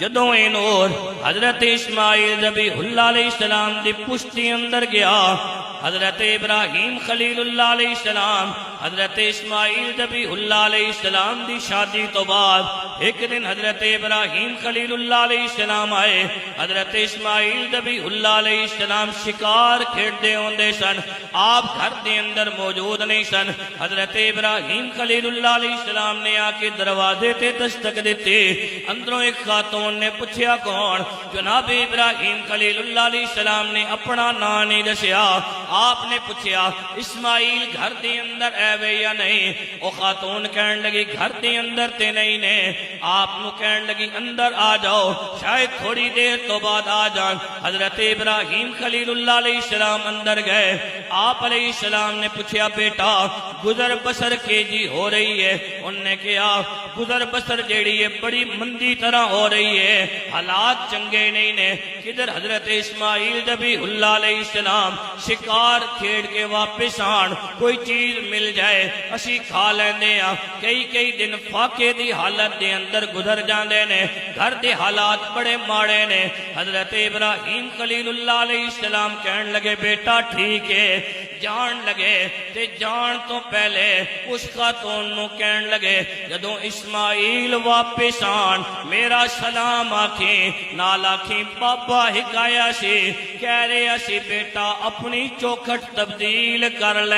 S1: جدوں یہ نور حضرت اسماعیل ذبیح اللہ علیہ السلام دی پشتی اندر گیا، حضرت ابراہیم خلیل اللہ علیہ السلام حضرت اسماعیل ذبیح اللہ علیہ السلام دی شادی تو بعد ایک دن حضرت ابراہیم خلیل اللہ علیہ السلام آئے، حضرت اسماعیل ذبیح اللہ علیہ السلام شکار کھیڑتے ہوندے سن، آپ گھر دے اندر موجود نہیں سن۔ حضرت ابراہیم خلیل اللہ علیہ السلام نے آ کے دروازے تے دستک دیتے، اندروں ایک خاتون نے پوچھیا کون؟ جناب ابراہیم خلیل اللہ علیہ السلام نے اپنا نام نہیں دسیا، آپ نے پوچھیا اسماعیل گھر دے اندر اے وے یا نہیں؟ وہ خاتون کہن لگی گھر دے اندر تے نہیں نے۔ آپ نو کہن لگی اندر آ جاؤ، شاید تھوڑی دیر تو بعد آ جان۔ حضرت ابراہیم خلیل اللہ علیہ السلام اندر گئے، آپ علیہ السلام نے پوچھیا بیٹا گزر بسر کے جی ہو رہی ہے؟ انہوں نے کہا گزر بسر جیڑی ہے بڑی مندی طرح ہو رہی ہے، حالات چنگے نہیں نے۔ کدھر حضرت اسماعیل ذبیح اللہ علیہ السلام شکار کھیڑ کے واپس آن، کوئی چیز مل جائے اسی کھا لیندے ہاں، کئی دن فاقے دی حالت دے اندر گزر جاندے نے، گھر دے حالات بڑے ماڑے نے۔ حضرت ابراہیم خلیل اللہ علیہ السلام کہن لگے بیٹا ٹھیک ہے، جان لگے تے جان تو پہلے اس خاتون نو کہن لگے جدوں اسماعیل واپس آن میرا سلام آکھیں، نال آکھیں بابا حکایا سی کہہ رہے سی بیٹا اپنی چوکھٹ تبدیل کر لے،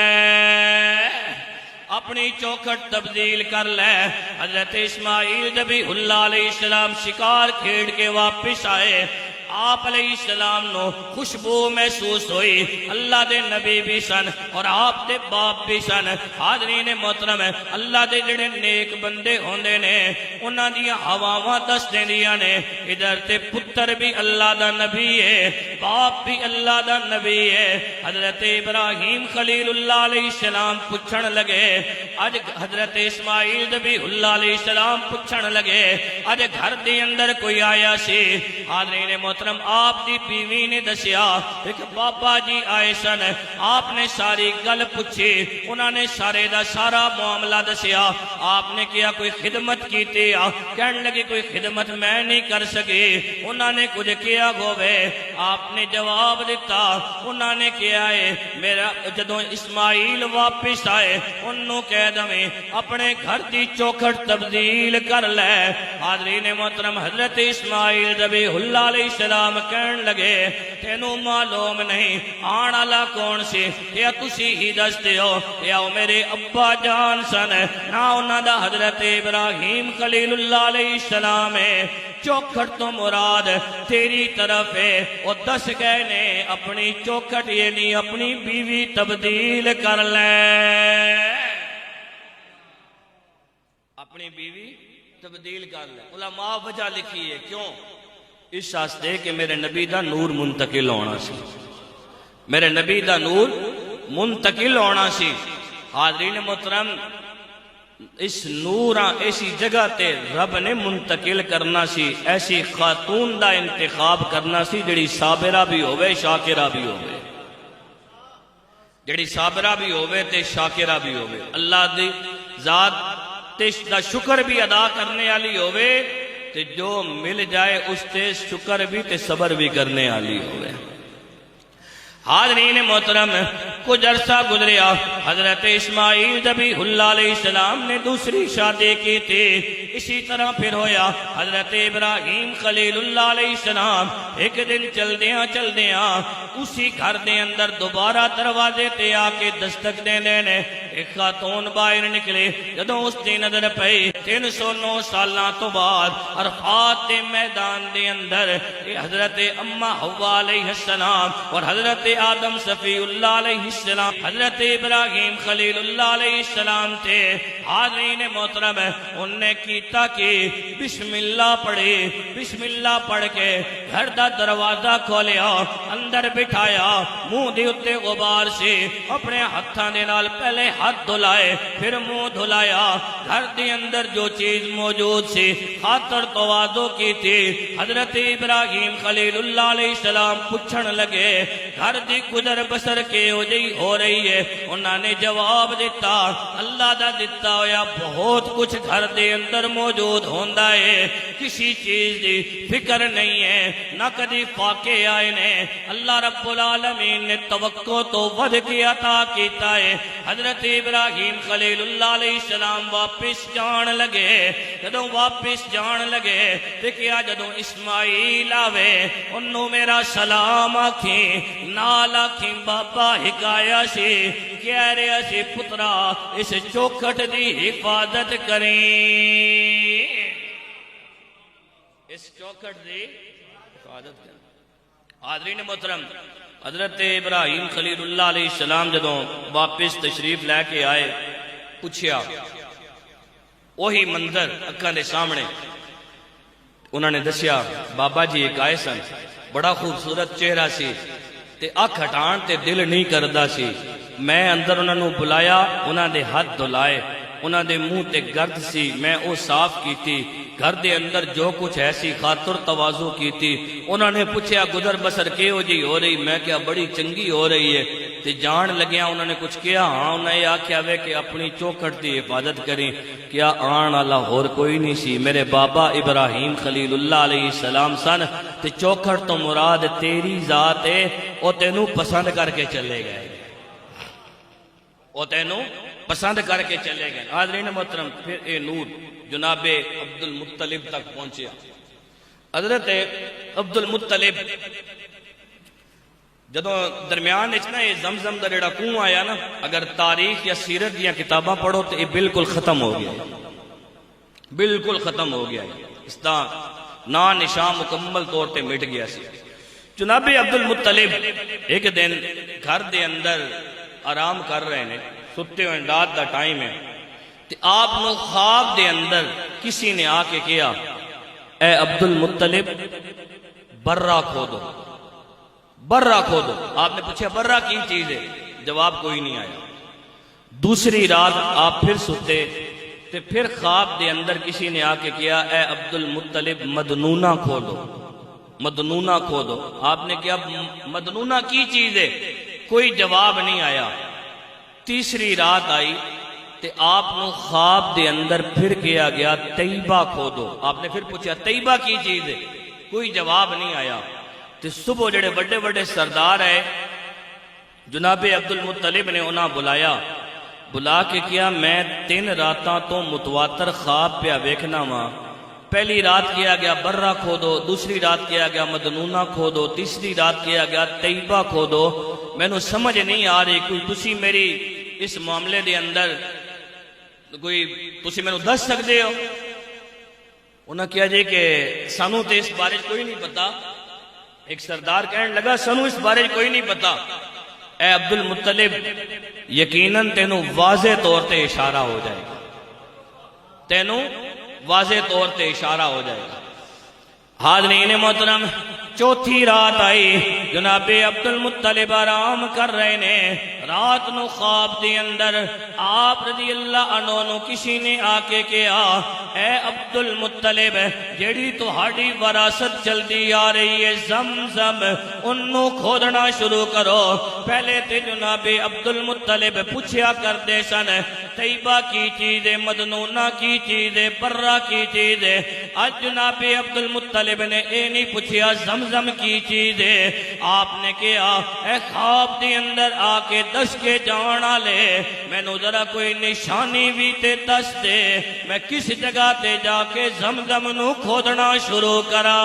S1: اپنی چوکھٹ تبدیل کر لے۔ حضرت اسماعیل ذبیح اللہ علیہ السلام شکار کھیڑ کے واپس آئے، آپ علیہ السلام نو خوشبو محسوس ہوئی، اللہ دے نبی بھی سن اور آپ دے باپ بھی سن۔ حاضرین محترم، اللہ دے جڑے نیک بندے ہوندے نے انہاں دیاں ہواواں دس دیندیاں نے، ادھر تے پتر بھی اللہ دا نبی ہے، باپ بھی اللہ دا نبی ہے۔ حضرت ابراہیم خلیل اللہ علیہ السلام پوچھن لگے، اج حضرت اسماعیل ذبیح اللہ علیہ السلام پوچھن لگے اج گھر دے اندر کوئی آیا سی؟ حاضرین محترم، آپ دی بیوی نے دسیا ایک بابا جی آئے سن، آپ نے ساری گل پوچھی، انہوں نے سارے دا سارا معاملہ دسیا۔ آپ نے کیا کوئی خدمت کیتی؟ کہنے لگی کوئی خدمت میں نہیں کر سکی۔ انہوں نے کچھ کیا ہوئے؟ آپ نے جواب دیتا، انہوں نے کیا ہے میرا جدوں اسماعیل واپس آئے انہوں کہہ دیں اپنے گھر دی چوکھٹ تبدیل کر لے۔ حاضرین محترم، حضرت اسماعیل ذبیح اللہ علیہ السلام کہن لگے تینوں معلوم نہیں آن والا کون سی؟ یا تسی ہی دستے ہو، یا میرے ابا جان سن، نہ انہاں دا حضرت ابراہیم خلیل اللہ علیہ السلام ہے۔ چوکھٹ تو مراد تیری طرف ہے، وہ دس گئے نے اپنی چوکھٹ یعنی اپنی بیوی تبدیل کر لے، اپنی بیوی تبدیل کر لے۔ علماء وجہ لکھی ہے کیوں؟ اس واسطے کہ میرے نبی دا نور منتقل ہونا سی، میرے نبی دا نور منتقل ہونا سی۔ حاضرین محترم، اس نور ایسی جگہ تے رب نے منتقل کرنا سی، ایسی خاتون دا انتخاب کرنا سی جڑی صابرہ بھی ہوئے شاکرہ بھی ہوئے، جڑی صابرہ بھی ہوئے تے شاکرہ بھی ہوئے، اللہ دی ذات تے دا شکر بھی ادا کرنے والی ہوئے تے جو مل جائے اس تے شکر بھی تے صبر بھی کرنے والی ہوئے۔ حاضرین محترم، کچھ عرصہ گزریا، حضرت اسماعیل ذبیح اللہ علیہ السلام نے دوسری شادی کی تھی، اسی طرح پھر ہویا حضرت ابراہیم خلیل اللہ علیہ السلام ایک دن چل دیاں اسی گھر دے اندر دوبارہ دروازے تے آ کے دستک دے دینے ایک خاتون باہر نکلے، جدوں اس دی نظر پئی 309 سالاں تو بعد عرفات دے میدان دے اندر حضرت اما حوا علیہ السلام اور حضرت آدم صفی اللہ علیہ السلام، حضرت ابراہیم خلیل اللہ علیہ السلام تھے۔ حاضرین محترم، انہوں نے کیتا کہ بسم اللہ پڑھے، بسم اللہ پڑھ کے گھر دا دروازہ کھولیا، اندر بٹھایا، منہ دے اتے غبار سے اپنے ہتھاں دے نال پہلے ہاتھ دھلائے پھر منہ دھلایا۔ گھر دے اندر جو چیز موجود سی خاطر تواضع کی تھی، حضرت ابراہیم خلیل اللہ علیہ السلام پوچھن لگے گھر دی گزر بسر کے ہو جئی ہو رہی ہے؟ انہوں نے جواب دیتا اللہ دا دیتا ہویا بہت کچھ گھر دے اندر موجود ہوندا ہے، کسی چیز دی فکر نہیں ہے، نہ کدی فاقے آئے نے، اللہ رب العالمین نے توقع تو ود کے عطا کیتا ہے۔ حضرت ابراہیم خلیل اللہ علیہ السلام واپس جان لگے، جدوں واپس جان لگے تے کیا جدوں اسماعیل آوے انہوں میرا سلام آکھیں، نال آکھیں بابا حکایا سی کہہ رہا سی پترا اس چوکھٹ دی حفاظت کریں، اس چوکھٹ دی حفاظت کریں۔ حاضرین محترم، حضرت ابراہیم خلیل اللہ علیہ السلام جدوں واپس تشریف لے کے آئے، پوچھیا وہی منظر اکھاں دے سامنے، انہوں نے دسیا بابا جی ایک آئے سن، بڑا خوبصورت چہرہ سی تے اکھ ہٹان تے دل نہیں کردا سی، میں اندر انہوں نے بلایا، انہوں دے ہاتھ دھلائے، انہوں دے منہ تے گرد سی میں او صاف کیتی، گھر دے اندر جو کچھ ایسی خاطر تواضع کیتی، انہوں نے پوچھا گزر بسر کے ہو جی ہو رہی؟ میں کیا بڑی چنگی ہو رہی ہے تے جان لگیا انہوں نے کچھ کیا، ہاں انہوں نے آکھیا وے کہ اپنی چوکھٹ دی حفاظت کریں، کیا آن والا اور کوئی نہیں سی، میرے بابا ابراہیم خلیل اللہ علیہ السلام سن تے چوکھٹ تو مراد تیری ذات ہے، او تینوں پسند کر کے چلے گئے، او تینوں پسند کر کے چلے گئے۔ حاضرین محترم، پھر اے نور جناب عبد المطلب تک پہنچیا۔ حضرت عبد المطلب جدوں درمیان اچنا یہ زمزم دا جڑا کنواں آیا نا، اگر تاریخ یا سیرت دیا کتاباں پڑھو تو یہ بالکل ختم ہو گیا، بالکل ختم ہو گیا، اس دا نا نشان مکمل طور تے مٹ گیا سی۔ جناب عبد المطلب ایک دن گھر دے اندر آرام کر رہے ہیں، ستے ہوئے رات دا ٹائم ہے، تے آپ نو خواب دے اندر کسی نے آ کے کیا اے عبد المطلب برہ کھودو، برہ کھودو۔ آپ نے پوچھا برہ کی چیز ہے؟ جواب کوئی نہیں آیا۔ دوسری رات آپ پھر ستے تے پھر خواب دے اندر کسی نے آ کے کیا اے عبد المطلب مدنونہ کھودو، مدنونہ کھودو۔ آپ نے کیا مدنونہ کی چیز ہے؟ کوئی جواب نہیں آیا۔ تیسری رات آئی تے آپ نو خواب دے اندر پھر کیا گیا طیبہ کھودو۔ آپ نے پھر پوچھا طیبہ کی چیز ہے؟ کوئی جواب نہیں آیا۔ تے صبح جڑے بڑے بڑے سردار ہے جناب عبد المطلب نے انہاں بلایا، بلا کے کیا میں 3 راتاں تو متواتر خواب پہ ویکھنا وا، پہلی رات کیا گیا برہ کھودو، دوسری رات کیا گیا مدنونہ کھودو، تیسری رات کیا گیا طیبہ کھودو، میں نو سمجھ نہیں آ رہی، کوئی تسی میری اس معاملے دے اندر کوئی تسی میں نو دس سکتے ہو؟ انہاں کیا جی کہ سانو تے اس بارے کوئی نہیں پتا۔ ایک سردار کہنے لگا سانو اس بارے کوئی نہیں پتا۔ اے عبد المطلب یقیناً تینوں واضح طور تے اشارہ ہو جائے گا، تینوں واضح طور تے اشارہ ہو جائے گا۔ حاضرین محترم، چوتھی رات آئی، جناب عبد المطلب آرام کر رہے نے، رات نو خواب دے اندر آپ رضی اللہ عنہ نو کسی نے آ کے کہا اے عبد المطلب جیڑی تہاڈی وراثت چلدی آ رہی ہے زمزم، انہوں کھودنا شروع کرو۔ پہلے تے جناب عبد المطلب پوچھیا کردے سن طیبہ کی چیز ہے، مدنونہ کی چیز ہے، برہ کی چیز ہے۔ آج جناب عبد المطلب نے اے نہیں پوچھیا زمزم کی چیز ہے، آپ نے کہا اے خواب دے اندر آ کے دس کے جانا لے، میں نو ذرا کوئی نشانی بھی تے دس دے، میں کس جگہ تے جا کے زمزم نو کھودنا شروع کرا۔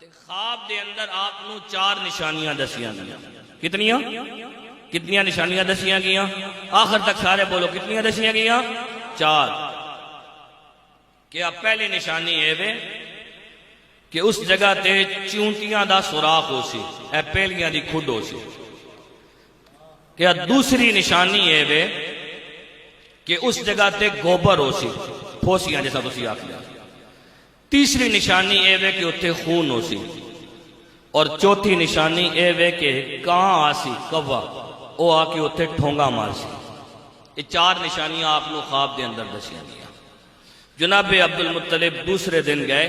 S1: خواب دے اندر آپ نو 4 نشانیاں دسیاں گیا۔ کتنیاں نشانیاں دسیاں گیا؟ آخر تک سارے بولو کتنیاں دسیاں گیا؟ 4۔ کیا پہلی نشانی ہے وے کہ اس جگہ تے چونٹیاں دا سوراخ ہو سی، اے پہلیاں دی کھڈ ہو سی۔ کیا دوسری نشانی ہے وے کہ اس جگہ تے گوبر ہو سی، پھوسیاں جیسا تسی آکھیا۔ تیسری نشانی اے وے کہ اتھے خون ہو سی، اور چوتھی نشانی اے وے کہ کہاں آسی کوا او آ کے اتھے ٹھونگا مار سی۔ یہ 4 نشانیاں آپ نے خواب دے اندر دسیاں گیا۔ جناب عبد المطلب دوسرے دن گئے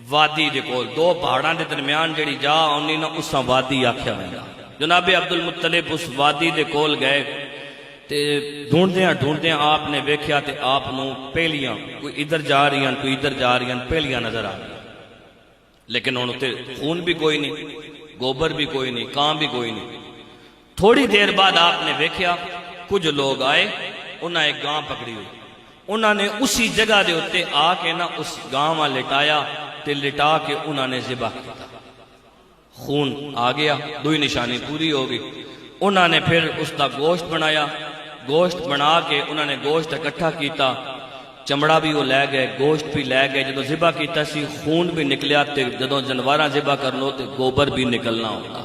S1: وادی دے کول، 2 پہاڑاں دے درمیان جڑی جا آنی نا اساں وادی آکھیا ہویا۔ جناب عبد المطلب اس وادی دے کول گئے تے ڈھونڈدیاں آپ نے ویکھیا تے آپ نو پہلیاں کوئی ادھر جا رہی ہیں کوئی ادھر جا رہی ہیں پہلیاں نظر آ رہی ہیں، لیکن انہوں تے خون بھی کوئی نہیں، گوبر بھی کوئی نہیں، کان بھی کوئی نہیں۔ تھوڑی دیر بعد آپ نے ویکھیا کچھ لوگ آئے، انہاں ایک گاں پکڑی ہوئی، انہاں نے اسی جگہ دے ہوتے آ کے نا اس گاں میں لٹایا تے لٹا کے انہاں نے ذبح کیا، خون آ گیا، 2 نشانی پوری ہو گئی۔ انہاں نے پھر اس کا گوشت بنایا، گوشت بنا کے انہوں نے گوشت اکٹھا کیتا، چمڑا بھی وہ لے گئے، گوشت بھی لے گئے۔ جدو ذبح کیتا سی خون بھی نکلیا تے جدو جنواراں ذبح کرنو تے گوبر بھی نکلنا ہوتا،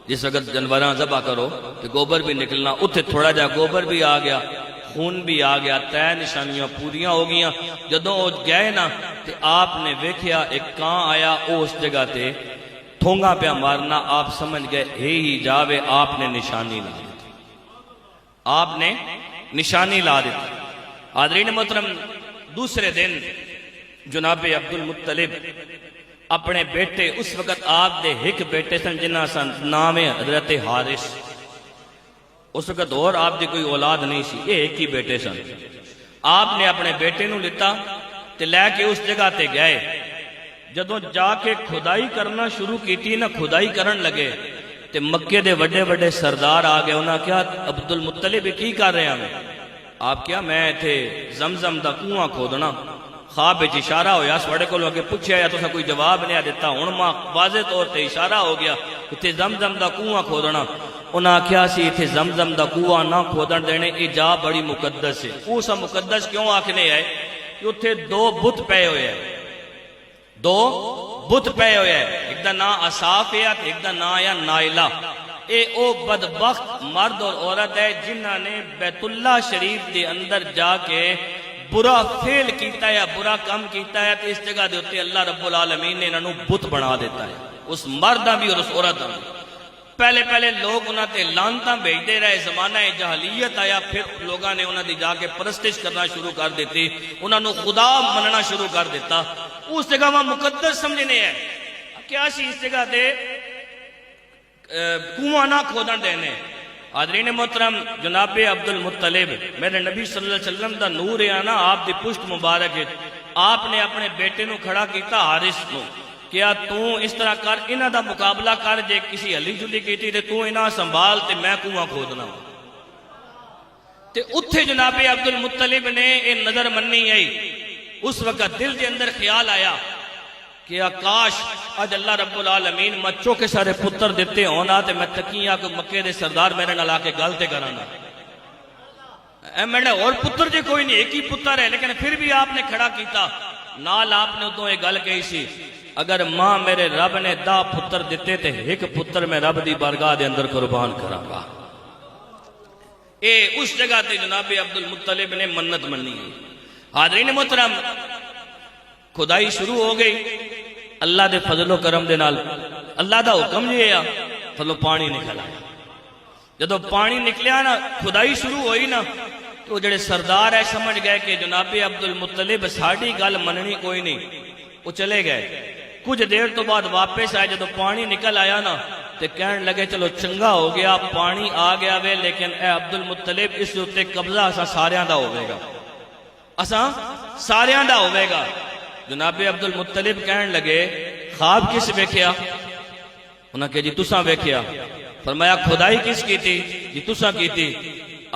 S1: جس وقت جنواراں ذبح کرو تے گوبر بھی نکلنا، اتھے تھوڑا جا گوبر بھی آ گیا، خون بھی آ گیا، 3 نشانیاں پوریاں ہو گیاں۔ جدو وہ گئے نا تے آپ نے ویکھیا ایک کان آیا، او اس جگہ تے ٹھونگا پہ مارنا، آپ سمجھ گئے ہی جاوے، آپ نے نشانی لا دی، آپ نے نشانی لا دی۔ حاضرین محترم، دوسرے دن جناب عبد المطلب اپنے بیٹے، اس وقت آپ دے ایک بیٹے سن جنہ سن نام حضرت حارث، اس وقت اور آپ دی کوئی اولاد نہیں سی، یہ ایک ہی بیٹے سن۔ آپ نے اپنے بیٹے نو لیتا تے لے کے اس جگہ تے گئے، جدوں جا کے کھدائی کرنا شروع کیتی نا، کھدائی کرن لگے تے مکے دے وڈے وڈے سردار آ گئے، انہاں کیا عبد المطلب کی کر رہے ہیں؟ آپ کیا میں تھے زمزم دا کنواں کھودنا، خواب وچ اشارہ ہویا، سوڑے کو لوگے پوچھیا یا تسا کوئی جواب نہیں دیتا، ہن ماں واضح طور تے اشارہ ہو گیا کہ زمزم دا کنواں کھودنا۔ انہاں کیا سی اتھے زمزم دا کنواں نہ کھودن دینے، یہ جا بڑی مقدس ہے۔ وہ سا مقدس کیوں آکھنے آئے کہ اتھے 2 بت پے ہوئے ہیں، 2 بت پے ہوئے ہیں، ایک دا نام اصاف ہے ایک دا نام ہے نائلہ۔ اے او بدبخت مرد اور عورت ہے جنہاں نے بیت اللہ شریف دے اندر جا کے برا فعل کیتا ہے یا برا کم کیتا ہے، تو اس جگہ دے ہوتے اللہ رب العالمین نے انہوں بت بنا دیتا ہے، اس مردہ بھی اور اس عورتہ بھی۔ پہلے لوگ انہاں تے لانتاں بھیجتے رہے، زمانہ جاہلیت آیا، پھر لوگاں نے انہاں دی جا کے پرستش کرنا شروع کر دیتی، انہاں نو خدا مننا شروع کر دیتا۔ اس جگہ وہاں مقدس سمجھنے ہے، کیا سی اس جگہ دے کنواں نہ کھودن دینے۔ حاضرین محترم، جناب عبد المطلب میرے نبی صلی اللہ علیہ وسلم دا نور ہے نا، آپ دی پشت مبارک ہے، آپ نے اپنے بیٹے نو کھڑا کیتا حارث نو، کیا تو اس طرح کر انہاں دا مقابلہ کر، جے کسی ہلی جلی کیتی تے تو انہاں سنبھال تے میں کنواں کھودنا۔ تے اتھے جناب عبد المطلب نے اے نظر مننی آئی، اس وقت دل دے اندر خیال آیا کہ کاش اج اللہ رب العالمین مچوں کے سارے پتر دیتے ہونا تے میں تکیاں کہ مکے دے سردار میرے نال آ کے گل تے کرانا۔ اے میں نے اور پتر جے کوئی نہیں، ایک ہی پتر ہے، لیکن پھر بھی آپ نے کھڑا کیتا، نال آپ نے ادوں یہ گل کہی سی، اگر ماں میرے رب نے 10 پتر دیتے تے ایک پتر میں رب دی بارگاہ دے اندر قربان کراں گا۔ اے اس جگہ تے جناب عبد المطلب نے منت منی۔ حاضرین محترم، کھدائی شروع ہو گئی، اللہ دے فضل و کرم دے نال اللہ دا حکم جی ہے، تھلو پانی نکل آیا۔ جدو پانی نکلیا نا، کھدائی شروع ہوئی نا، تو جڑے سردار ہے سمجھ گئے کہ جناب عبد المطلب ساڑی گل مننی کوئی نہیں، وہ چلے گئے۔ کچھ دیر تو بعد واپس آئے، جدو پانی نکل آیا نا، تو تے کہن لگے چلو چنگا ہو گیا پانی آ گیا وے لیکن اے عبد المطلب اس اتے قبضہ اسا ساریاں دا ہوئے گا اسا ساریاں دا ہوئے گا جناب عبد المطلب کہن لگے خواب کس ویکھیا انہاں کہ جی تساں ویکھیا فرمایا کھدائی کس کی تھی جی تساں کی تھی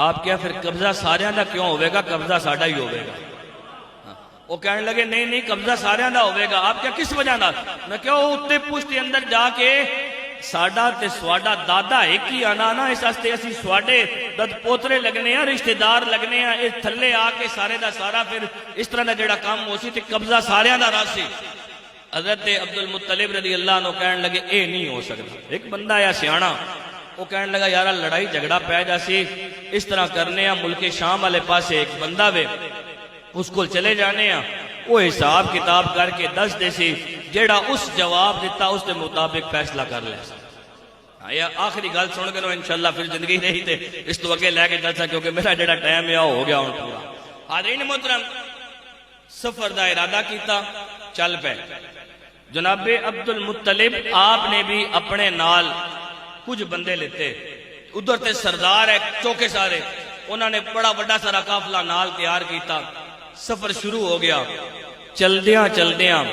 S1: آپ کیا پھر قبضہ ساریاں دا کیوں ہوئے گا قبضہ ساڑا ہی ہوئے گا وہ کہنے لگے نہیں قبضہ ساریاں دا ہوئے گا آپ کیا کس وجہ دا میں کہا وہ اتے پوچھتے اندر جا کے ساڑا تے سواڑا دادا ایک ہی آنا نا اس ہستے اسی سواڑے دد پوترے لگنے ہیں رشتہ دار لگنے ہیں اس تھلے آ کے سارے دا سارا پھر اس طرح دا جڑا کام ہو سی تے قبضہ ساریاں دا راسی حضرت عبد المطلب رضی اللہ عنہ کہنے لگے اے نہیں ہو سکتا ایک بندہ یا سیانا وہ کہنے لگا یارا لڑائی جھگڑا پہ جا سی اس طرح کرنے ہیں ملک شام والے پاسے ایک بندہ وے اس کو چلے جانے ہیں وہ حساب کتاب کر کے دس دے سی جیڑا اس جواب دیتا اس کے مطابق فیصلہ کر لے یا آخری گل سن کے انشاءاللہ پھر زندگی رہی تے اس تو اگے لے کے چلسا کیونکہ میرا جیڑا ٹائم ہے ہو گیا ہوں پورا حاضرین محترم سفر دا ارادہ کیتا چل پے جناب عبد المطلب آپ نے بھی اپنے نال کچھ بندے لیتے ادھر تے سردار ہے چوکے سارے انہوں نے بڑا بڑا سارا قافلہ نال تیار کیتا سفر شروع ہو گیا چلدیاں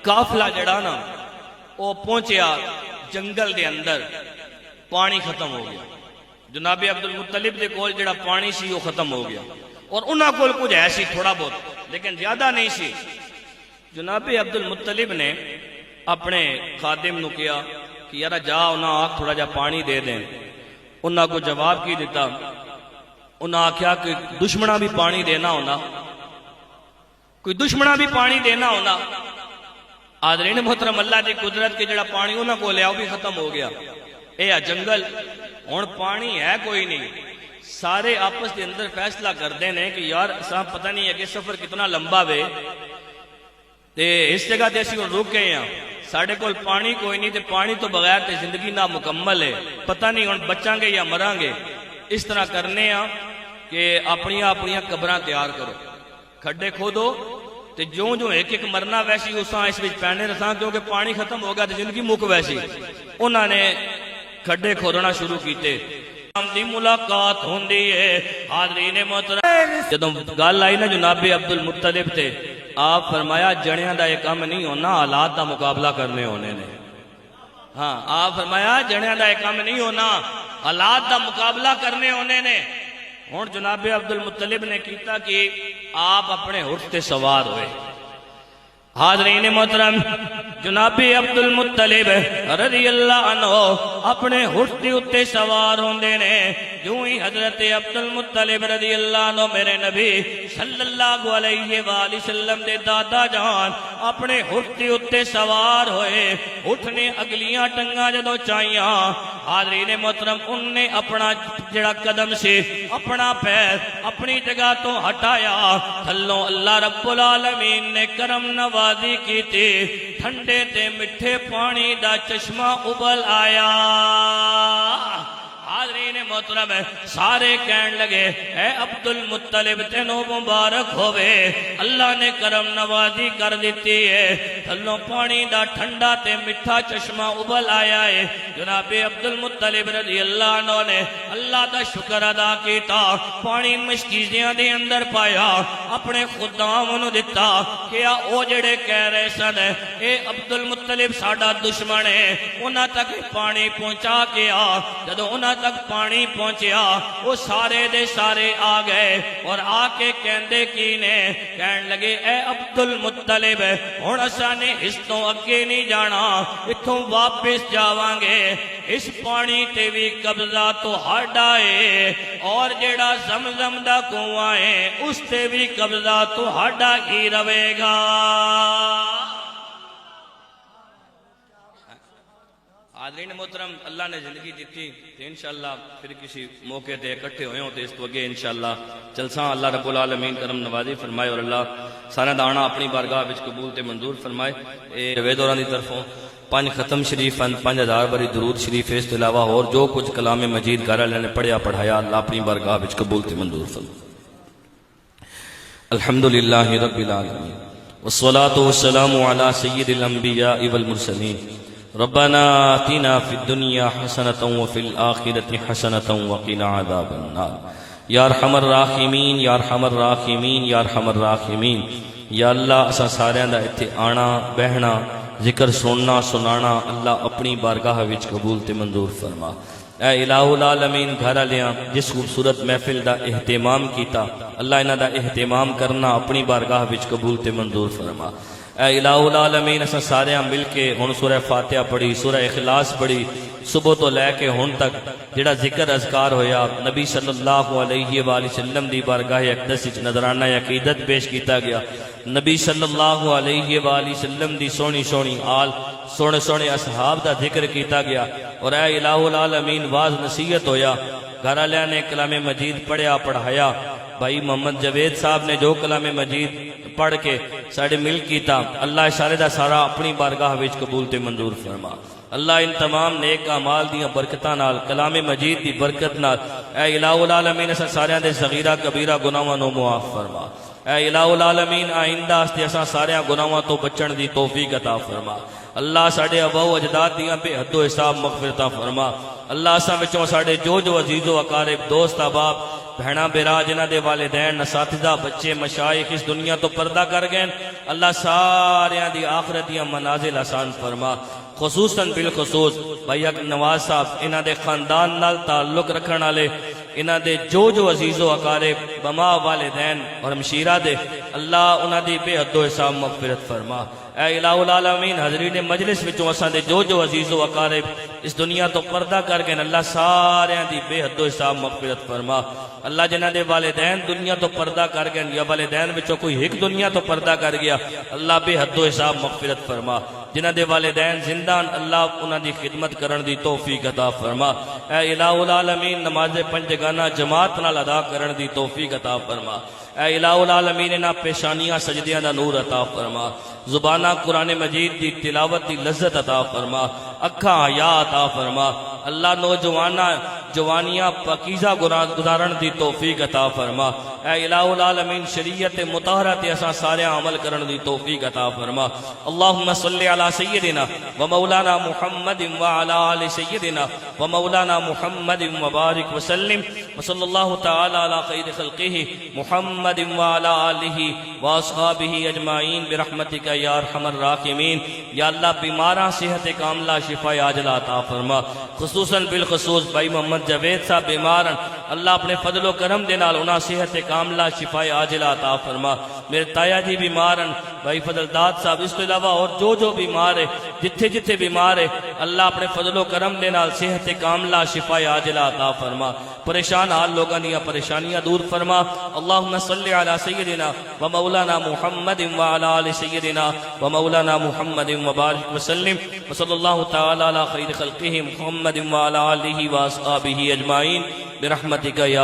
S1: قافلہ جڑا نا وہ پہنچیا جنگل دے اندر پانی ختم ہو گیا جناب عبد المطلب دے کول جڑا پانی سی وہ ختم ہو گیا اور انہاں کول کچھ ایسی تھوڑا بہت لیکن زیادہ نہیں سی جناب عبد المطلب نے اپنے خادم نو کیا کہ یارا جا انہاں آکھ تھوڑا جا پانی دے دیں انہاں کو جواب کی دیتا انہاں آکھیا کہ دشمنہ بھی پانی دینا ہونا کوئی دشمنہ بھی پانی دینا ہونا حاضرین محترم اللہ دی قدرت کے جڑا پانی انہاں کو لیا وہ بھی ختم ہو گیا اے جنگل ہن پانی ہے کوئی نہیں سارے آپس کے اندر فیصلہ کر دینے کہ یار صاحب پتہ نہیں ہے کہ سفر کتنا لمبا وے تے اس جگہ تے اسی رک گئے ہیں ساڑھے کول پانی کوئی نہیں تے پانی تو بغیر تے زندگی نہ مکمل ہے پتہ نہیں ہن بچاں گے یا مراں گے اس طرح کرنے ہیں کہ اپنیاں قبراں تیار کرو کھڈے کھودو تے جو ایک ایک مرنا ویسی اساں اس وچ پینے رساں کیونکہ پانی ختم ہو گیا تے زندگی مک ویسی انہاں نے کھڈے کھودنا شروع کیتے دی ملاقات ہوندی ہے حاضرین محترم جدوں گل آئی نا جناب عبد المطلب تے آپ فرمایا جڑیاں دا یہ کام نہیں ہونا حالات دا مقابلہ کرنے ہونے نے ہاں آپ فرمایا جڑیاں دا یہ کام نہیں ہونا حالات دا مقابلہ کرنے ہونے نے ہون جناب عبد المطلب نے کیتا کہ آپ اپنے اونٹ تے سوار ہوئے حاضرین محترم جناب عبد المطلب رضی اللہ عنہ اپنے اونٹ تے اتے سوار ہوندے نے جو ہی حضرت عبد المطلب رضی اللہ عنہ میرے نبی صلی اللہ علیہ وآلہ وسلم دے دادا جان اپنے اونٹ تے اتے سوار ہوئے اونٹ نے اگلیاں ٹنگاں جدوں چائیاں حاضرین محترم ان نے اپنا جڑا قدم سے اپنا پیر اپنی جگہ تو ہٹایا تھلوں اللہ رب العالمین نے کرم نوازی کی تھی ٹھنڈے تے مٹھے پانی دا چشمہ ابل آیا حاضرین محترم سارے کہن لگے اے عبد المطلب تینوں مبارک ہوئے اللہ نے کرم نوازی کر دیتی ہے تھلوں پانی دا ٹھنڈا تے مٹھا چشمہ ابل آیا ہے جناب عبد المطلب رضی اللہ عنہ نے اللہ دا شکر ادا کیتا پانی مشکیزیاں دے اندر پایا اپنے خدام انہوں دیتا کیا او جڑے کہہ رہے سن اے عبد المطلب ساڑا دشمن ہے انہاں تک پانی پہنچا کیا جدو انہاں تک پانی پہنچیا وہ سارے دے سارے آ گئے اور آ کے کہندے کی نے کہن لگے اے عبد المطلب ہن اساں نے اس تو اگے نہیں جانا اتھوں واپس جاواں گے اس پانی تے بھی قبضہ تو ہاڈا ہے اور جیڑا زمزم دا کنواں ہے اس تے بھی قبضہ تو ہاڈا ہی رہے گا حاضرین محترم اللہ نے زندگی دیتی انشاءاللہ پھر کسی موقع تے اکٹھے ہوئے ہوں تو اس تو اگے انشاءاللہ چلساں اللہ رب العالمین کرم نوازی فرمائے اور اللہ سارا دانا اپنی بارگاہ وچ قبول تے منظور فرمائے جاوید ہوراں دی طرفوں 5 ختم شریف 5000 باری درود شریف اس کے علاوہ اور جو کچھ کلام مجید گھر والے نے پڑھیا پڑھایا اللہ اپنی بارگاہ وچ قبول تے منظور فرمائے الحمدللہ رب العالمین والصلاة والسلام علی سید الانبیاء والمرسلین ربنا آتنا فی الدنیا حسنۃ وفی الآخرۃ حسنۃ وقنا عذاب النار یا ارحم الراحمین یا ارحم الراحمین یا ارحم الراحمین یا اللہ اساں ساریاں دا ایتھے آنا بہنا ذکر سننا سنانا اللہ اپنی بارگاہ وچ قبول تے منظور فرما۔ اے الہ العالمین گھر والیاں جس خوبصورت محفل دا اہتمام کیتا اللہ انہاں دا اہتمام کرنا اپنی بارگاہ وچ قبول تے منظور فرما۔ اے الہ العالمین اساں ساریاں مل کے ہن سورہ فاتحہ پڑھی، سورہ اخلاص پڑھی، صبح تو لے کے ہن تک جڑا ذکر اذکار ہویا نبی صلی اللہ علیہ وآلہ وسلم دی بارگاہ اقدس وچ نذرانہ عقیدت پیش کیتا گیا، نبی صلی اللہ علیہ وآلہ وسلم دی سونی سونی آل سونے سونے اصحاب دا ذکر کیتا گیا، اور اے الہ العالمین واز نصیحت ہویا، گھر والوں نے کلام مجید پڑھیا پڑھایا، بھائی محمد جاوید صاحب نے جو کلام مجید پڑھ کے ساڑھے مل کیتا اللہ سارے دا سارا اپنی بارگاہ وچ قبول تے منظور فرما۔ اللہ ان تمام نیک اعمال دیاں برکتاں نال کلام مجید دی برکت نال اے الہ العالمین اساں ساریاں دے صغیرہ کبیرہ گناہاں نو معاف فرما۔ اے الہ العالمین آئندہ استے اساں ساریاں گناہاں تو بچن دی توفیق عطا فرما۔ اللہ ساڑھے ابا و اجداد دیاں بے حد و حساب مغفرتاں فرما۔ اللہ اساں وچوں ساڑھے جو عزیز و اقارب دوست احباب بہنا بیرا جنہ دے والدین اساتذہ بچے مشائخ اس دنیا تو پردہ کر گئے اللہ ساریاں دی آخرت دیاں منازل آسان فرما، خصوصاً بالخصوص بھائی نواز صاحب انہاں دے خاندان نال تعلق رکھن والے انہاں دے جو عزیز و اقارب بما والدین اور ہمشیرہ دے اللہ انہاں دی بے حد و حساب مغفرت فرما۔ اے الہ العالمین حضرین مجلس وچوں اساں دے جو عزیز و اقارب اس دنیا تو پردہ کر گئے اللہ ساریاں دی بے حد و حساب مغفرت فرما۔ اللہ جنہ دے والدین دنیا تو پردہ کر گئے یا والدین وچوں کوئی ایک دنیا تو پردہ کر گیا اللہ بے حد و حساب مغفرت فرما۔ جنہ دے والدین زندان اللہ انہاں دی خدمت کرن دی توفیق عطا فرما۔ اے الہ العالمین نماز پنجگانہ جماعت نال ادا کرن دی توفیق عطا فرما۔ اے الہ العالمین انہاں پیشانیاں سجدیاں دا نور عطا فرما، زبانہ قرآن مجید دی تلاوت دی لذت عطا فرما، اکھاں حیا عطا فرما۔ اللہ نوجوانہ جوانیاں پاکیزہ گزارن دی توفیق عطا فرما۔ اے الہ العالمین شریعت مطہرہ تے اساں سارے عمل کرن دی توفیق عطا فرما۔ اللہم صلی علی سیدنا و مولانا محمد وعلی آل سیدنا و مولانا محمد وبارک وسلم وصلی اللہ تعالی علی خیر خلقہ محمد وعلی آلہ واصحابہ اجمعین برحمتک یا ارحم الراحمین۔ یا اللہ بیماراں صحت کاملہ شفا عاجلہ عطا فرما، خصوصاً بالخصوص بھائی محمد جاوید صاحب بیمارن اللہ اپنے فضل و کرم دے نال انہاں صحت کاملہ شفا عاجلہ عطا فرما۔ میرے تایا جی بیمارن بھائی فضل داد صاحب اس کے علاوہ اور جو بیمار ہے جتھے بیمار ہے اللہ اپنے فضل و کرم دے نال صحت کاملہ شفا عاجلہ عطا فرما، پریشان حال لوگاں دیاں پریشانیاں دور فرما۔ اللہم صلی علی سیدنا و مولانا محمد وعلی آل سیدنا و مولانا محمد وبارک وسلم وصلی اللہ تعالی علی خیر خلقہ محمد وعلی آلہ واصحابہ اجمعین برحمتک یا